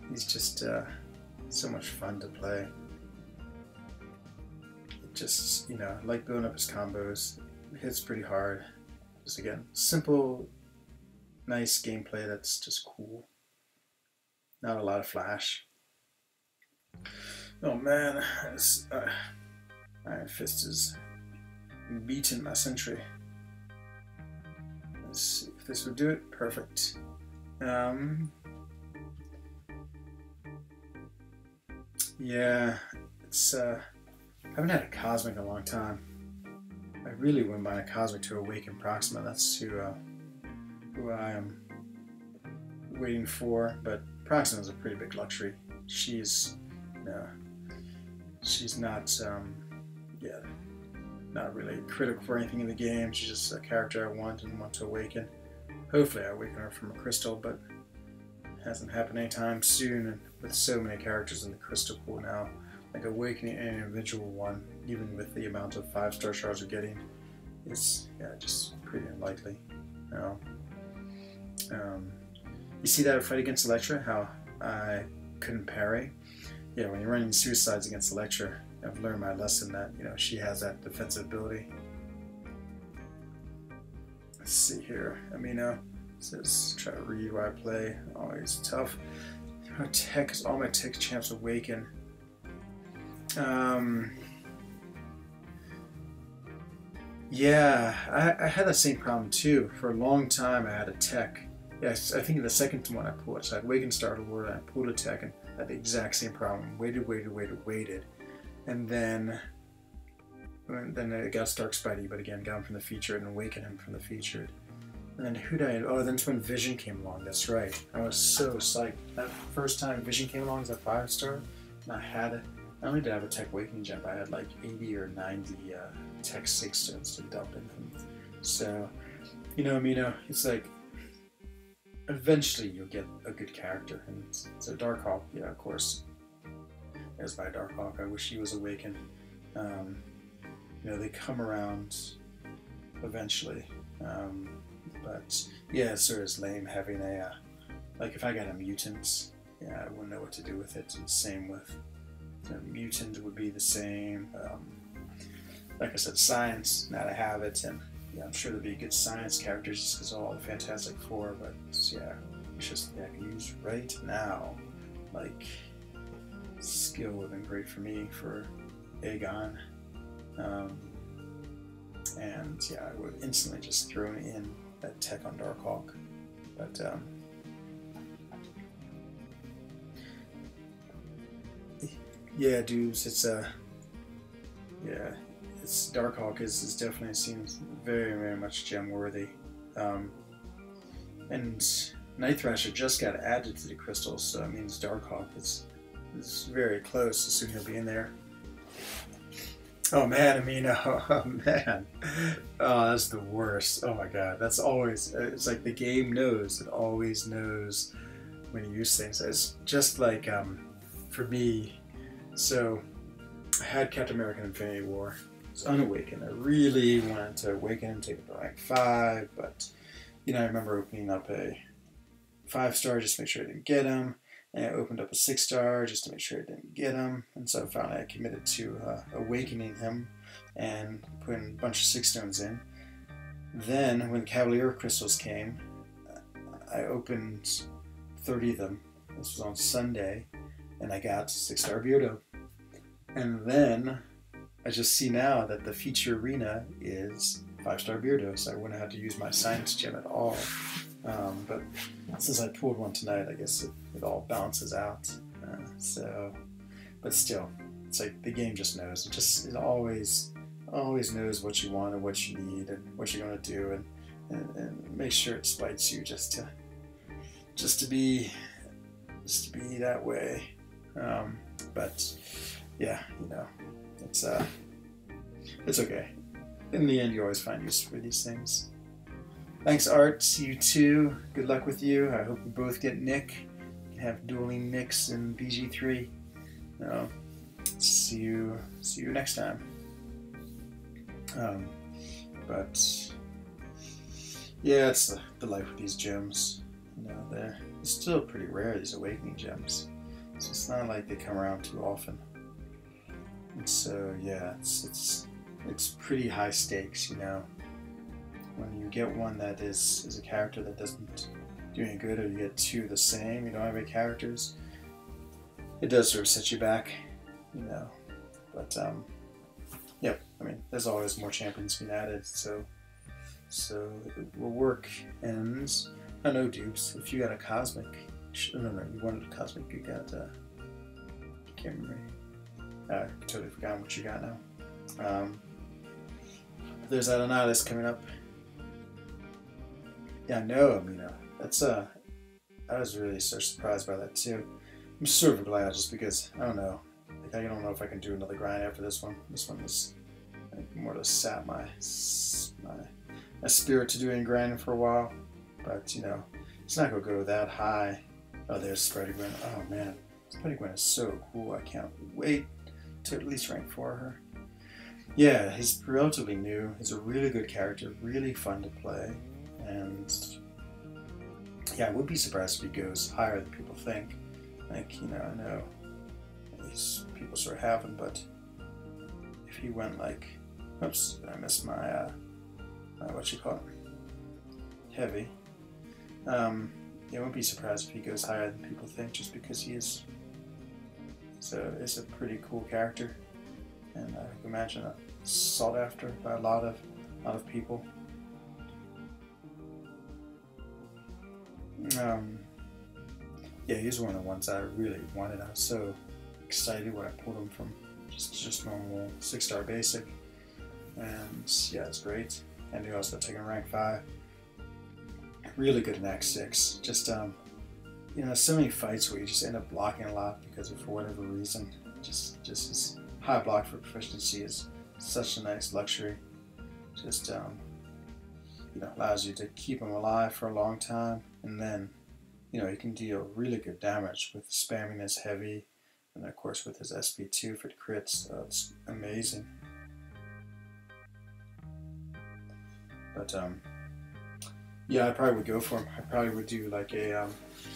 He's just so much fun to play. It just, you know, I like building up his combos. It hits pretty hard. Just again, simple, nice gameplay that's just cool. Not a lot of flash. Oh man, Iron Fist is beating my sentry. Let's see if this would do it. Perfect. Yeah, it's I haven't had a Cosmic in a long time. I really wouldn't mind a Cosmic to Awaken Proxima. That's who I am waiting for, but Proxima is a pretty big luxury. She's not yeah, not really critical for anything in the game. She's just a character I want and want to awaken. Hopefully I awaken her from a crystal, but it hasn't happened anytime soon, and with so many characters in the crystal pool now, like awakening an individual one, even with the amount of 5-star shards we're getting, is just pretty unlikely. You know? You see that fight against Electra, how I couldn't parry? Yeah, when you're running suicides against Electra, I've learned my lesson that, you know, she has that defensive ability. Let's see here. Amino says, try to read where I play. Always tough. Our tech, all my tech champs awaken. Yeah, I had that same problem too. For a long time I had a tech. Yes, I think in the second one I pulled it. So I awakened Star-Lord and I pulled a tech and I had the exact same problem. Waited. And then it got Stark Spidey, but again, got him from the featured and awakened him from the featured. And then who died? Oh, then it's when Vision came along. That's right. I was so psyched. That first time Vision came along as a 5-star, and I had it. Not only did I have a Tech Awakening gem, but I had like 80 or 90 Tech 6 stones to dump in them. So, you know, Amino, it's like, eventually you'll get a good character. And so Darkhawk, yeah, of course. There's my Darkhawk. I wish he was awakened. You know, they come around eventually. But yeah, it's sort of lame having a, like if I got a mutant, yeah, I wouldn't know what to do with it. And same with, mutant would be the same. Like I said, science, now to have it, and yeah, I'm sure there'll be good science characters just because of all the Fantastic Four, but yeah, it's just something I can use right now. Like, skill would have been great for me for Aegon. And yeah, I would have instantly just thrown in that tech on Darkhawk. But yeah, dudes, it's yeah, it's Darkhawk is definitely seems very much gem worthy. And Night Thrasher just got added to the crystals, so it means Darkhawk is very close. Soon he'll be in there. Oh man, Amino. Oh man. Oh, that's the worst. Oh my god. That's always, it's like the game knows. It always knows when you use things. It's just like, for me, so I had Captain America Infinity War. It's unawakened. I really wanted to awaken him, take it to rank 5, but, you know, I remember opening up a 5-star just to make sure I didn't get him. And I opened up a 6-star just to make sure I didn't get him. And so finally I committed to awakening him and putting a bunch of 6 stones in. Then when Cavalier crystals came, I opened 30 of them. This was on Sunday, and I got 6-star Beardo. And then I just see now that the feature arena is 5-star Beardo, so I wouldn't have to use my science gem at all. But since I pulled one tonight, I guess it all balances out. But still, it's like the game just knows. It always knows what you want and what you need and what you're gonna do, and make sure it spites you just to be that way. But yeah, you know, it's okay. In the end, you always find use for these things. Thanks, Art. You too. Good luck with you. I hope we both get Nick. You can have dueling Nicks in BG3. See you next time. But yeah, it's the life with these gems. You know, they're still pretty rare, these awakening gems. So it's not like they come around too often. And so yeah, it's pretty high stakes, you know. When you get one that is a character that doesn't do any good, or you get 2 the same, you don't have any characters, it does sort of set you back, you know. But yep, I mean, there's always more champions being added, so it will work. And I know, dupes, if you got a cosmic, no, you wanted a cosmic, you got I can't remember. I totally forgot what you got now. There's that Annihilus coming up. Yeah, no, I mean, I was really so surprised by that too. I'm sort of glad, just because, I don't know, like, I don't know if I can do another grind after this one. This one was like, more to sap my spirit to doing grinding for a while. But, you know, it's not going to go that high. Oh, there's Spider-Gwen. Oh man, Spider-Gwen is so cool. I can't wait to at least rank 4 her. Yeah, he's relatively new. He's a really good character, really fun to play. And yeah, I would be surprised if he goes higher than people think. Like, you know, I know these people sort of have him, but if he went like, oops, I missed my, what you call it? Heavy. Yeah, I wouldn't be surprised if he goes higher than people think, just because he is. So it's a pretty cool character, and I can imagine sought after by a lot of people. Yeah, he's one of the ones I really wanted. I was so excited when I pulled him from just normal 6-star basic, and yeah, it's great. And he also taking rank 5. Really good in Act 6. Just you know, so many fights where you just end up blocking a lot because of, for whatever reason, just his high block for proficiency is such a nice luxury. Just you know, allows you to keep him alive for a long time, and then, you know, he can deal really good damage with spamming his heavy, and of course with his SP2 for the crits. It's amazing. But yeah, I probably would go for him. I probably would do like a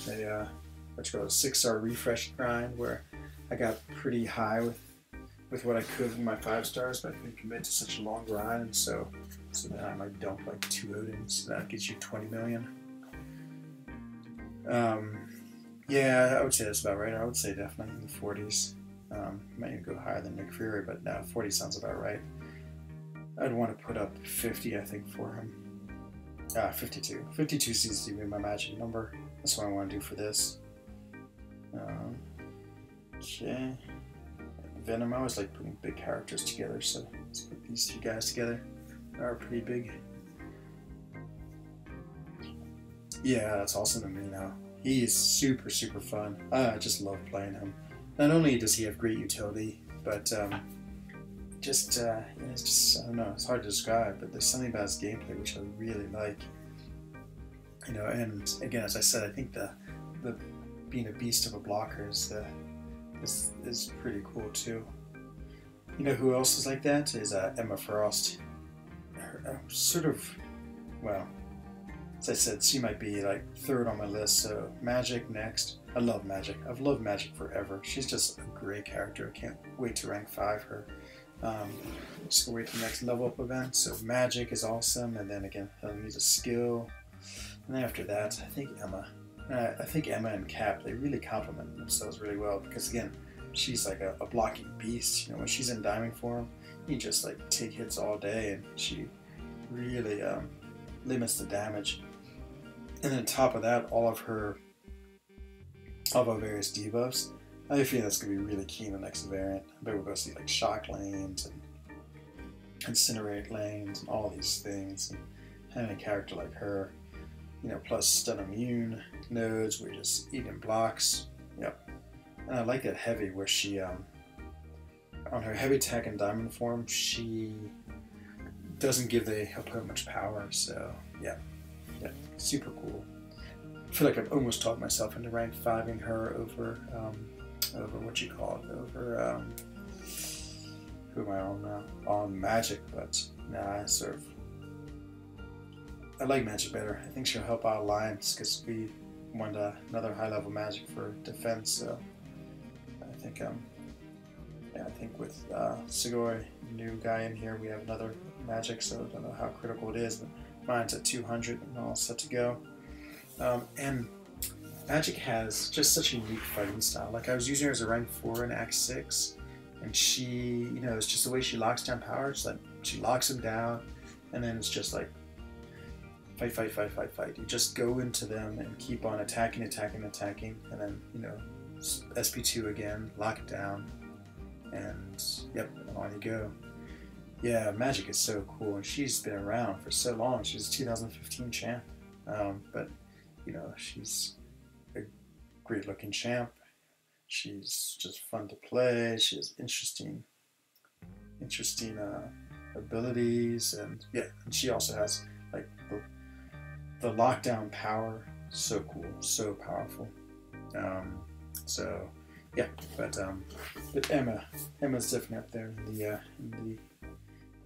6-star refresh grind where I got pretty high with what I could with my 5-stars, but I couldn't commit to such a long grind, and so then I might dump like 2 Odins. That gets you 20 million. Yeah, I would say that's about right. I would say definitely in the 40s. Might even go higher than Nick Fury, but no, 40 sounds about right. I'd want to put up 50, I think, for him. 52. 52 seems to be my magic number. That's what I want to do for this. Okay. Venom, I always like putting big characters together, so let's put these 2 guys together. They are pretty big. Yeah, that's awesome to me now. He is super, super fun. I just love playing him. Not only does he have great utility, but just it's just, I don't know, it's hard to describe, but there's something about his gameplay which I really like. You know, and again, as I said, I think the being a beast of a blocker is pretty cool too. You know who else is like that? Is Emma Frost. Sort of, well, as I said, she might be like third on my list. So Magic next. I love Magic. I've loved Magic forever. She's just a great character. I can't wait to rank 5 her. Just go wait for the next level up event. So Magic is awesome, and then again, he'll need a skill. And then after that, I think Emma and Cap, they really complement themselves really well, because again, she's like a blocking beast. You know, when she's in diamond form, you just like take hits all day, and she really limits the damage. And then on top of that, all of her various debuffs. I have a feeling that's going to be really key in the next variant. I bet we're going to see like shock lanes and incinerate lanes and all these things. And having a character like her, you know, plus stun immune nodes where you're just eating blocks. Yep. And I like that heavy where she, on her heavy tech and diamond form, she doesn't give the opponent much power. So yeah, super cool. I feel like I've almost talked myself into rank 5ing her over what you call it, over who am I on now? On Magic, but nah, I like Magic better. I think she'll help our alliance because we want another high level Magic for defense. So I think I think with Sigori, new guy in here, we have another Magic. So I don't know how critical it is, but mine's at 200 and all set to go. And Magic has just such a unique fighting style. Like I was using her as a rank 4 in Act 6, and she, you know, it's just the way she locks down power. It's like she locks them down, and then it's just like fight. You just go into them and keep on attacking, and then, you know, SP2 again, lock it down, and yep, and on you go. Yeah, Magic is so cool, and she's been around for so long. She's a 2015 champ, but you know, she's a great looking champ. She's just fun to play. She has interesting abilities, and yeah, and she also has like the lockdown power. So cool, so powerful. So yeah, but Emma's definitely up there in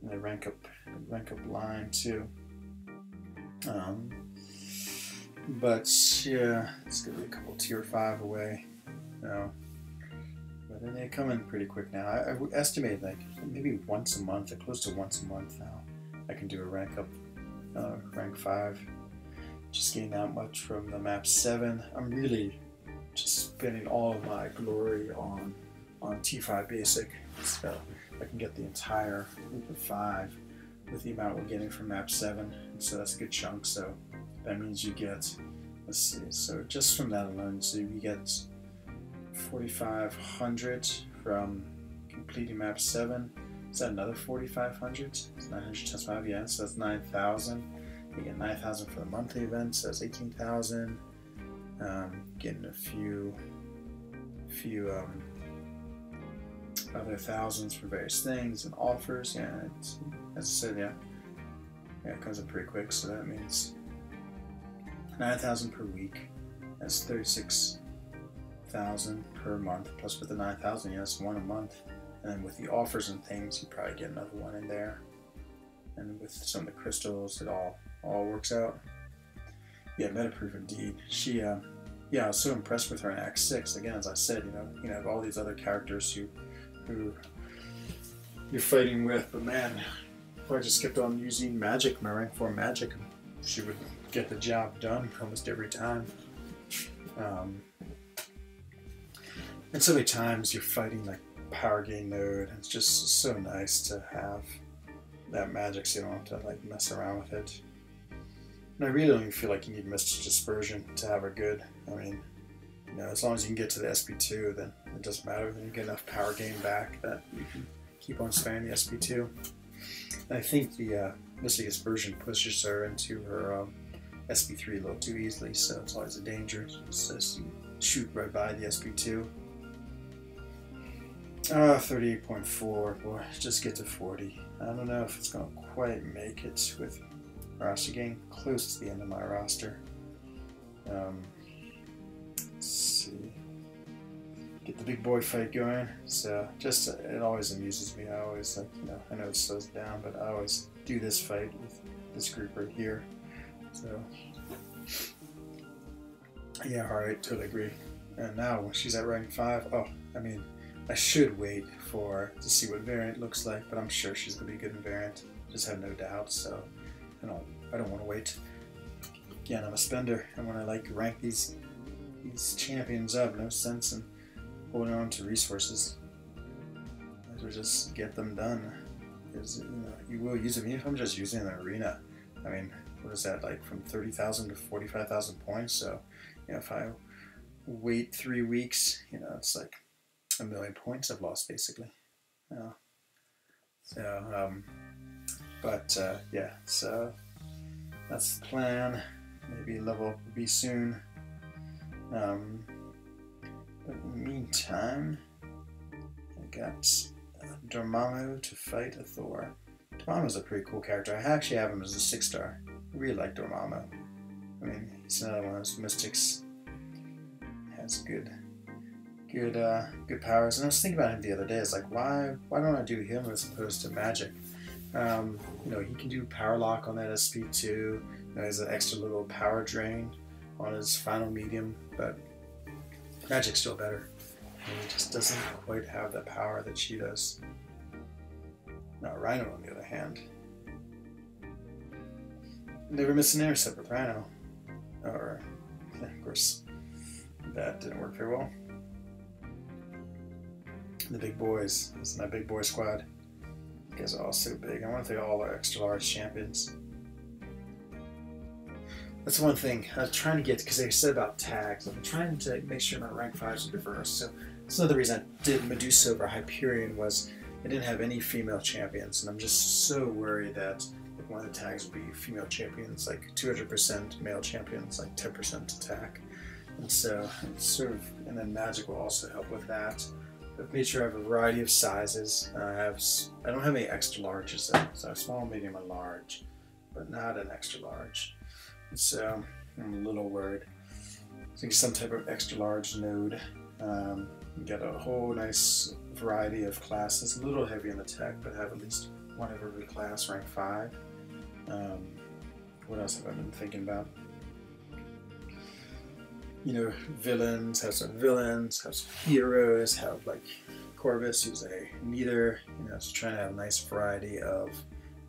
the rank up line too. But yeah, it's gonna be a couple tier 5 away. No. But then they come in pretty quick now. I estimate like maybe once a month, or close to once a month now, I can do a rank 5. Just getting that much from the map 7. I'm really just spending all of my glory on T5 basic, so I can get the entire loop of 5 with the amount we're getting from map 7, and so that's a good chunk. So that means you get, let's see, so just from that alone, so you get 4,500 from completing map 7. Is that another 4,500? It's 900 times 5, yeah, so that's 9,000. You get 9,000 for the monthly events, so that's 18,000. Getting a few other thousands for various things and offers. Yeah, it's, as I said, yeah, it comes in pretty quick. So that means 9,000 per week. That's 36,000 per month. Plus with the 9,000, yeah, that's 1 a month. And then with the offers and things, you probably get another 1 in there. And with some of the crystals, it all works out. Yeah, meta-proof indeed. She, yeah, I was so impressed with her in Act 6. Again, as I said, you know, all these other characters who you're fighting with, but man, if I just kept on using Magic, my rank 4 Magic, she would get the job done almost every time. And so many times you're fighting like power gain node, and it's just so nice to have that Magic so you don't have to like mess around with it. And I really don't even feel like you need Mystic Dispersion to have her good. I mean, you know, as long as you can get to the SP2, then it doesn't matter. Then you get enough power gain back that you can keep on spamming the SP2. And I think the Mystic Dispersion pushes her into her SP3 a little too easily, so it's always a danger. It's just you shoot right by the SP2. 38.4. Boy, just get to 40. I don't know if it's going to quite make it with roster getting close to the end of my roster. Let's see. Get the big boy fight going. So just it always amuses me. I always like, you know, I know it slows it down, but I always do this fight with this group right here. So yeah, alright, totally agree. And now when she's at rank 5, oh, I mean, I should wait to see what variant looks like, but I'm sure she's gonna be good in variant. Just have no doubt. So I don't want to wait. Again, I'm a spender. I want to like rank these champions up. No sense in holding on to resources. Might as well just get them done. Because you know you will use them. Even if I'm just using an arena. I mean, what is that like from 30,000 to 45,000 points? So you know, if I wait 3 weeks, you know, it's like 1,000,000 points I've lost basically. Yeah, so that's the plan. Maybe level up will be soon. But in the meantime, I got Dormammu to fight a Thor. Dormammu's a pretty cool character. I actually have him as a 6-star. I really like Dormammu. I mean, he's another one of those mystics. Has good powers. And I was thinking about him the other day. It's like, why don't I do him as opposed to Magic? You know, he can do power lock on that SP2. You know, he has an extra little power drain on his final medium, but Magic's still better. And he just doesn't quite have the power that she does. Now, Rhino, on the other hand, never miss an intercept with Rhino. Or, yeah, of course, that didn't work very well. The big boys. This is my big boy squad. You guys are all so big. I want to thank all our extra large champions. That's one thing I was trying to get, because I said about tags. I'm trying to make sure my rank 5s are diverse. So that's another reason I did Medusa over Hyperion was I didn't have any female champions, and I'm just so worried that like, one of the tags will be female champions, like 200% male champions, like 10% attack. And so it's sort of, and then Magic will also help with that. I've made sure I have a variety of sizes. I don't have any extra larges though, so I have small, medium, and large, but not an extra large. And so I'm a little worried. I think some type of extra large node. You get a whole nice variety of classes, a little heavy on the tech, but have at least one of every class, rank 5. What else have I been thinking about? You know, villains, have some heroes, have like Corvus, who's a neither, you know, just trying to have a nice variety of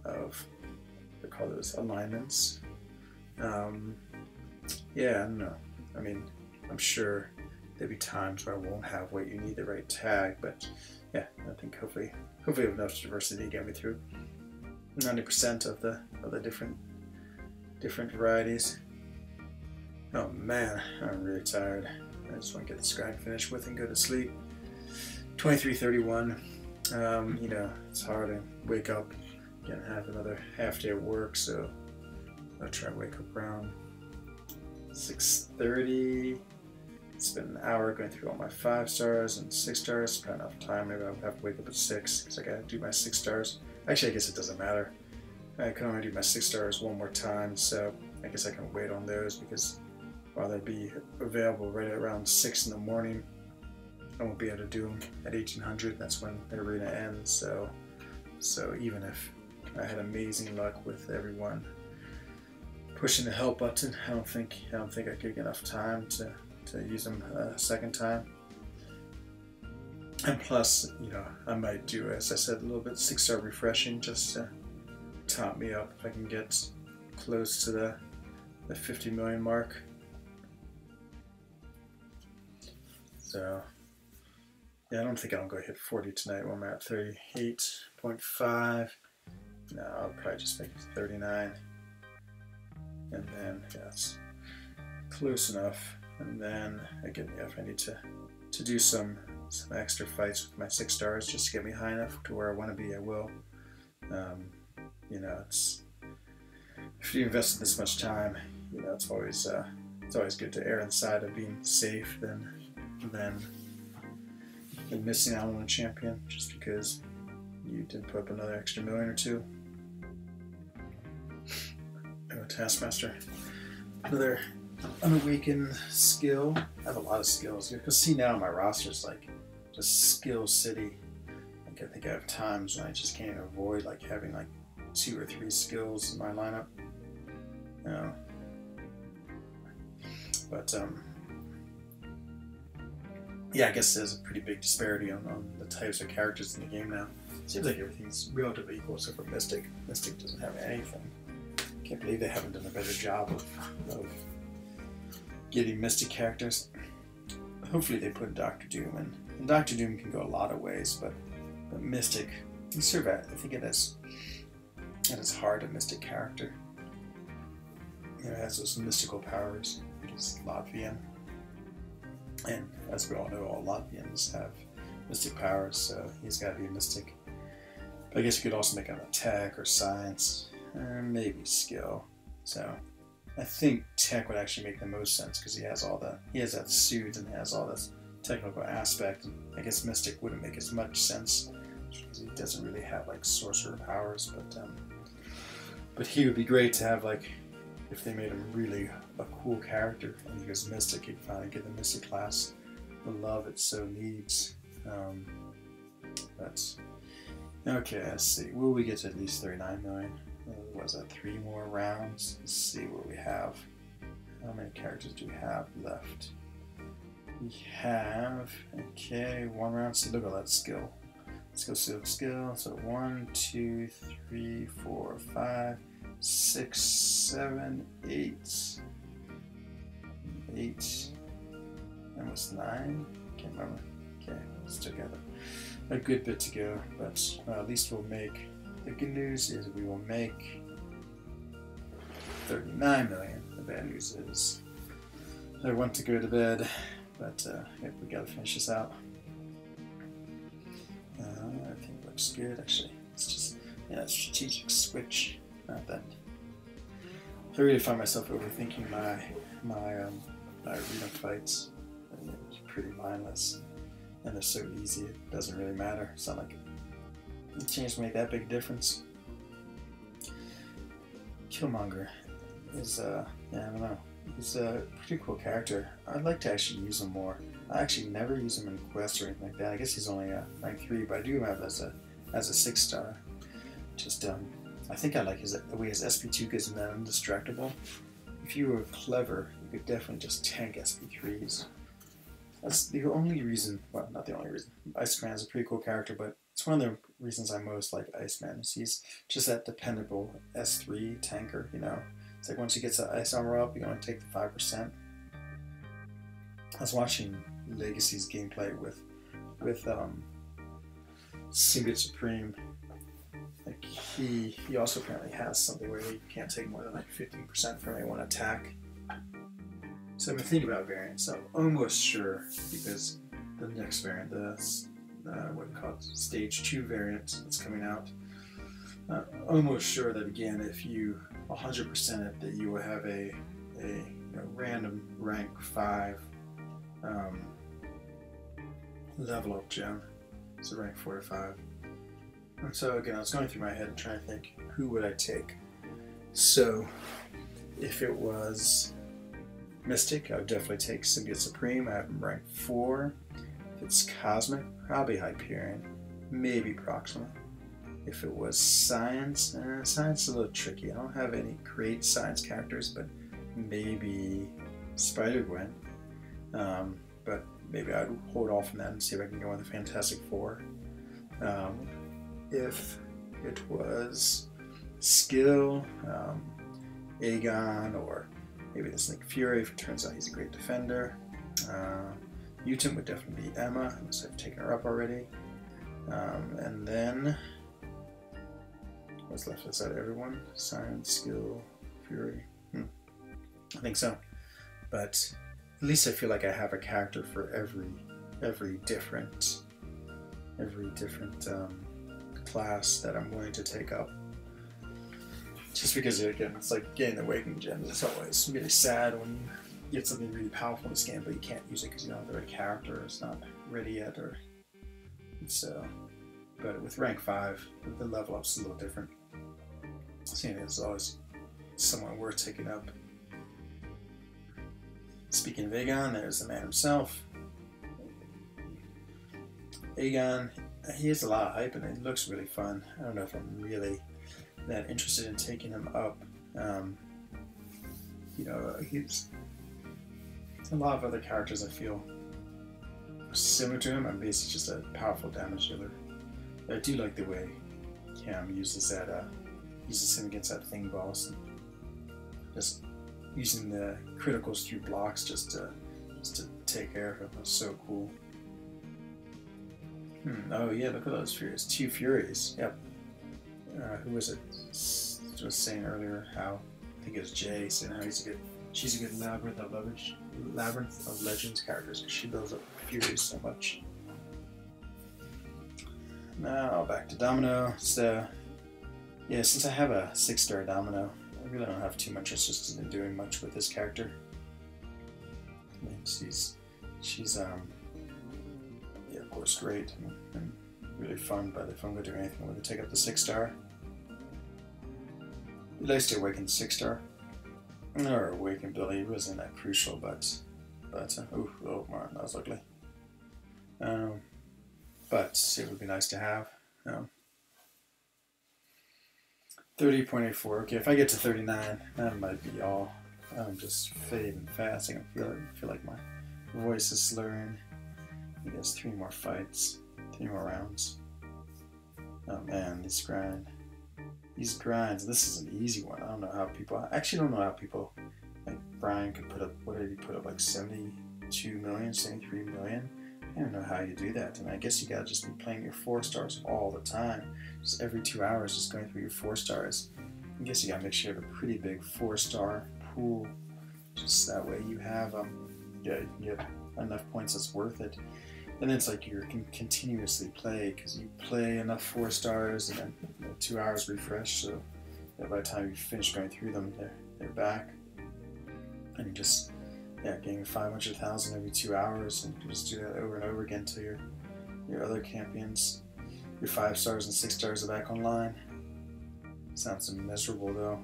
they call those alignments. Yeah, I don't know. I mean, I'm sure there'll be times where I won't have what you need the right tag, but yeah, I think hopefully we have enough diversity to get me through 90% of the different varieties. Oh man, I'm really tired. I just want to get this grind finished with and go to sleep. 23:31. You know, it's hard to wake up. Again, have another half day at work, so I'll try to wake up around 6:30. Spend an hour going through all my 5 stars and 6 stars. Probably enough time. Maybe I'll have to wake up at 6 because I gotta do my 6 stars. Actually, I guess it doesn't matter. I can only do my 6 stars one more time, so I guess I can wait on those because while they'll be available right around 6 in the morning, I won't be able to do them at 1800. That's when the arena ends. So even if I had amazing luck with everyone pushing the help button, I don't think I could get enough time to use them a second time. And plus, you know, I might do, as I said, a little bit 6-star refreshing just to top me up if I can get close to the 50 million mark. So yeah, I don't think I'll go hit 40 tonight when I'm at 38.5. No, I'll probably just make it 39. And then, yeah, it's close enough. And then, again, yeah, if I need to do some extra fights with my 6 stars just to get me high enough to where I want to be, I will. You know, it's if you invest this much time, you know, it's always good to err on the side of being safe than been missing out on a champion just because you didn't put up another extra million or two. Oh, Taskmaster. Another unawakened skill. I have a lot of skills. You can see now my roster's like just skill city. Like I think I have times when I just can't avoid like having like 2 or 3 skills in my lineup. You know. But yeah, I guess there's a pretty big disparity on the types of characters in the game now. It seems like everything's relatively equal except for Mystic. Mystic doesn't have anything. Can't believe they haven't done a better job of getting Mystic characters. Hopefully they put Doctor Doom in. And Doctor Doom can go a lot of ways, but Mystic, you serve at, I think at its heart a Mystic character. You know, it has those mystical powers. It's Latvian. And as we all know, all Latvians have mystic powers, so he's got to be a mystic. But I guess you could also make him a tech or science, maybe skill. So I think tech would actually make the most sense because he has that suit and has all this technical aspect. And I guess mystic wouldn't make as much sense because he doesn't really have like sorcerer powers. But he would be great to have like. If they made him really a cool character and he was Mystic, he'd finally get the Mystic class the love it so needs. But okay, let's see. Will we get to at least 39 million? Was that 3 more rounds? Let's see what we have. How many characters do we have left? We have, okay, 1 round. See, look at that skill. Let's go skill. So 1, 2, 3, 4, 5. 6, 7, 8, almost 9. Can't remember. Okay, still got a good bit to go, but at least we'll make. The good news is we will make 39 million. The bad news is I want to go to bed, but yep, we gotta finish this out. I think it looks good actually. It's just a strategic switch. Not that. I really find myself overthinking my arena fights. It's pretty mindless, and they're so easy. It doesn't really matter. It's not like it change make that big difference. Killmonger is I don't know. He's a pretty cool character. I'd like to actually use him more. I actually never use him in quests or anything like that. I guess he's only rank 3, but I do have him as a 6-star. Just I think I like the way his SP2 gives him that undistractable. If you were clever, you could definitely just tank SP3s. That's the only reason, well, not the only reason. Iceman is a pretty cool character, but it's one of the reasons I most like Iceman. Is he's just that dependable S3 tanker, you know. It's like once he gets that ice armor up, you only take the 5%. I was watching Legacy's gameplay with Symbiote Supreme. Like he also apparently has something where he can't take more than like 15% from any one attack. So I've been thinking about variants. I'm almost sure because the next variant, the what you call it, Stage 2 variant that's coming out. Almost sure that again, if you 100% it, that you will have a random rank 5 level up gem. So rank 4 to 5. And so again, I was going through my head and trying to think, who would I take? So if it was Mystic, I would definitely take Symbiote Supreme. I have him rank 4. If it's Cosmic, probably Hyperion, maybe Proxima. If it was Science, Science is a little tricky. I don't have any great Science characters, but maybe Spider-Gwen. But maybe I'd hold off on that and see if I can go on the Fantastic Four. If it was Skill, Aegon, or maybe this Nick Fury, if it turns out he's a great defender. Mutant would definitely be Emma, unless I've taken her up already. And then, what's left? Is that everyone? Science, Skill, Fury? I think so. But at least I feel like I have a character for every different class that I'm willing to take up. Just because again, it's like getting the Awakening gems. It's always really sad when you get something really powerful in this game, but you can't use it because you don't have the right character, or it's not ready yet, or So, but with rank 5, the level up's a little different. Seeing it is always someone worth taking up. Speaking of Aegon, there's the man himself. Aegon, he has a lot of hype and it looks really fun. I don't know if I'm really that interested in taking him up. You know, he's a lot of other characters I feel similar to him. I'm basically just a powerful damage dealer. But I do like the way Cam uses him against that thing boss, and just using the criticals through blocks just to take care of him. That's so cool. Oh yeah, look at those Furies. 2 Furies. Yep. Who was it? Was saying earlier how I think it was Jay saying how she's a good labyrinth of legends characters because she builds up Furies so much. Now back to Domino. So yeah, since I have a 6-star Domino, I really don't have too much interest in doing much with this character. I mean, she's yeah, of course, great and really fun. But if I'm going to do anything, I'm going to take up the 6-star. At least to awaken 6-star. Or awaken ability wasn't that crucial, but oh man, that was ugly. But it would be nice to have. 30.84. Okay, if I get to 39, that might be all. I'm just fading fast. I feel like my voice is slurring. I guess 3 more fights, 3 more rounds. Oh man, these grinds. This is an easy one. I don't know how people. I actually don't know how people like Brian could put up. What did he put up? Like 72 million, 73 million. I don't know how you do that. And I guess you gotta just be playing your 4-stars all the time. Just every 2 hours, just going through your 4-stars. I guess you gotta make sure you have a pretty big 4-star pool. Just that way you have yeah, you can get enough points that's worth it. And then it's like you can continuously play because you play enough 4-stars and then 2 hours refresh. So by the time you finish going through them, they're back. And you just gain 500,000 every 2 hours, and you just do that over and over again until your other champions, your 5-stars and 6-stars are back online. Sounds miserable though.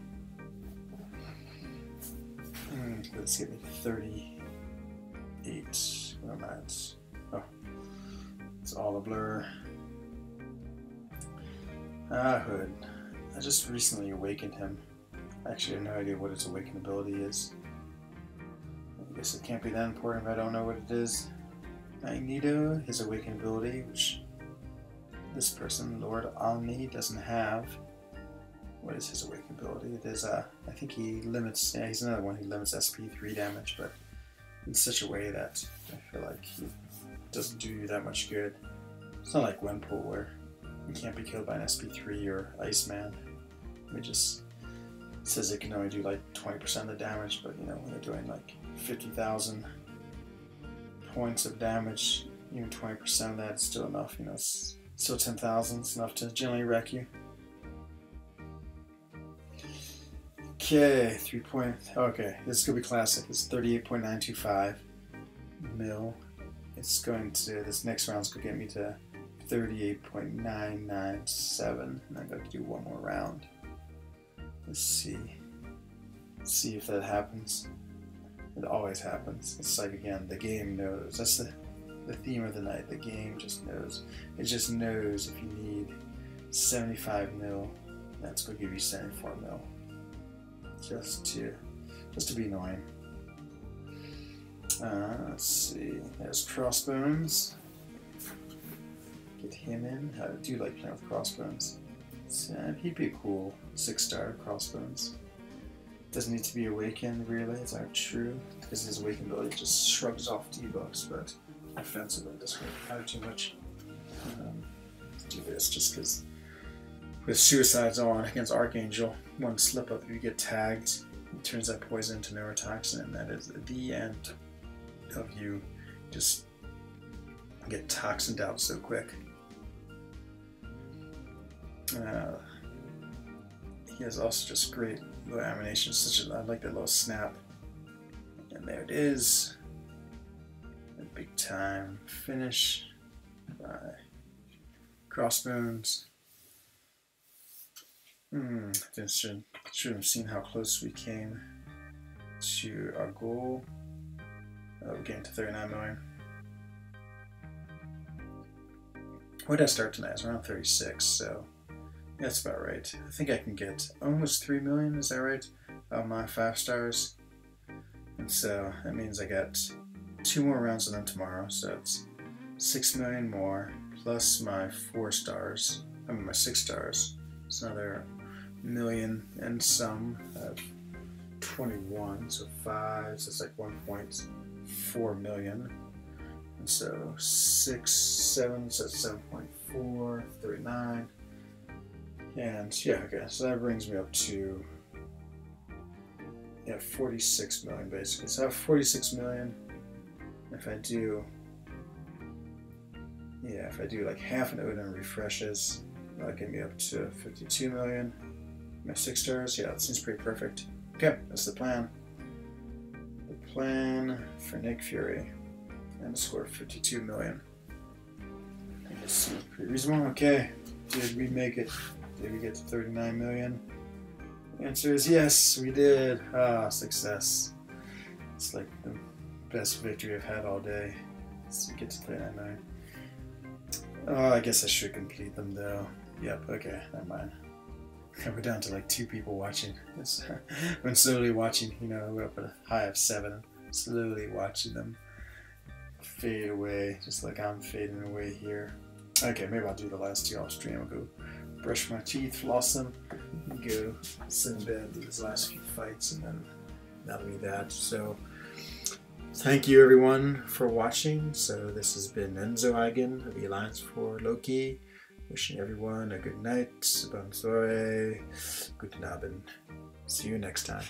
Let's get me 38. What am I at? Oh, it's all a blur. Hood. I just recently awakened him. Actually, I have no idea what his awakened ability is. I guess it can't be that important if I don't know what it is. Magneto, his awakened ability, which this person, Lord Omni, doesn't have. What is his awakened ability? It is, I think he limits, he's another one who limits SP3 damage, but in such a way that I feel like he doesn't do you that much good. It's not like Gwenpool where you can't be killed by an SP3 or Iceman. It just says it can only do like 20% of the damage, but you know, when they're doing like 50,000 points of damage, even 20% of that is still enough. You know, it's still 10,000. It's enough to generally wreck you. Okay, okay, this is gonna be classic. It's 38.925 mil. It's going to, this next round's gonna get me to 38.997, and I'm going to do one more round. Let's see if that happens. It always happens. It's like, again, the game knows. That's the theme of the night. The game just knows. It just knows if you need 75 mil, that's going to give you 74 mil. Just to be annoying. Let's see. There's Crossbones. Get him in. I do like playing with Crossbones. He'd be a cool 6-star Crossbones. Doesn't need to be awakened, really. It's not true, because his awakened ability just shrugs off debuffs, but offensively doesn't really matter too much. Do this just because with Suicide's on against Archangel, one slip up, if you get tagged, it turns that poison into neurotoxin, and that is the end of you. Just get toxined out so quick. He has also just great little animation. I like that little snap. And there it is. A big time finish by Crossbones. Should have seen how close we came to our goal. We're getting to 39 million. What did I start tonight? It's around 36, so that's about right. I think I can get almost 3 million, is that right? On my 5 stars. And so that means I got 2 more rounds of them tomorrow, so it's 6 million more, plus my 4 stars, I mean my 6 stars. It's another million and some of 21, so 5, so it's like 1.4 million. And so 6, 7, so it's 7.4, 39. And yeah, okay, so that brings me up to 46 million basically. So I have 46 million. If I do like half an Odin refreshes, that'll get me up to 52 million. My 6 stars, yeah, that seems pretty perfect. Okay, that's the plan. The plan for Nick Fury. And score 52 million. I think this seems pretty reasonable. Okay, did we make it? Did we get to 39 million? The answer is yes, we did. Ah, success. It's like the best victory I've had all day. Let's get to 39 million. Oh, I guess I should complete them though. Yep, okay, never mind. We're down to like 2 people watching. I've been slowly watching, you know, we're up at a high of 7. Slowly watching them fade away, just like I'm fading away here. Okay, maybe I'll do the last 2 off stream. I'll go brush my teeth, floss them, and go sit in bed, do these last few fights, and then that'll be that. So, thank you everyone for watching. So this has been frENZOne of the Alliance for Loki. Wishing everyone a good night, bonsoir, guten Abend. See you next time.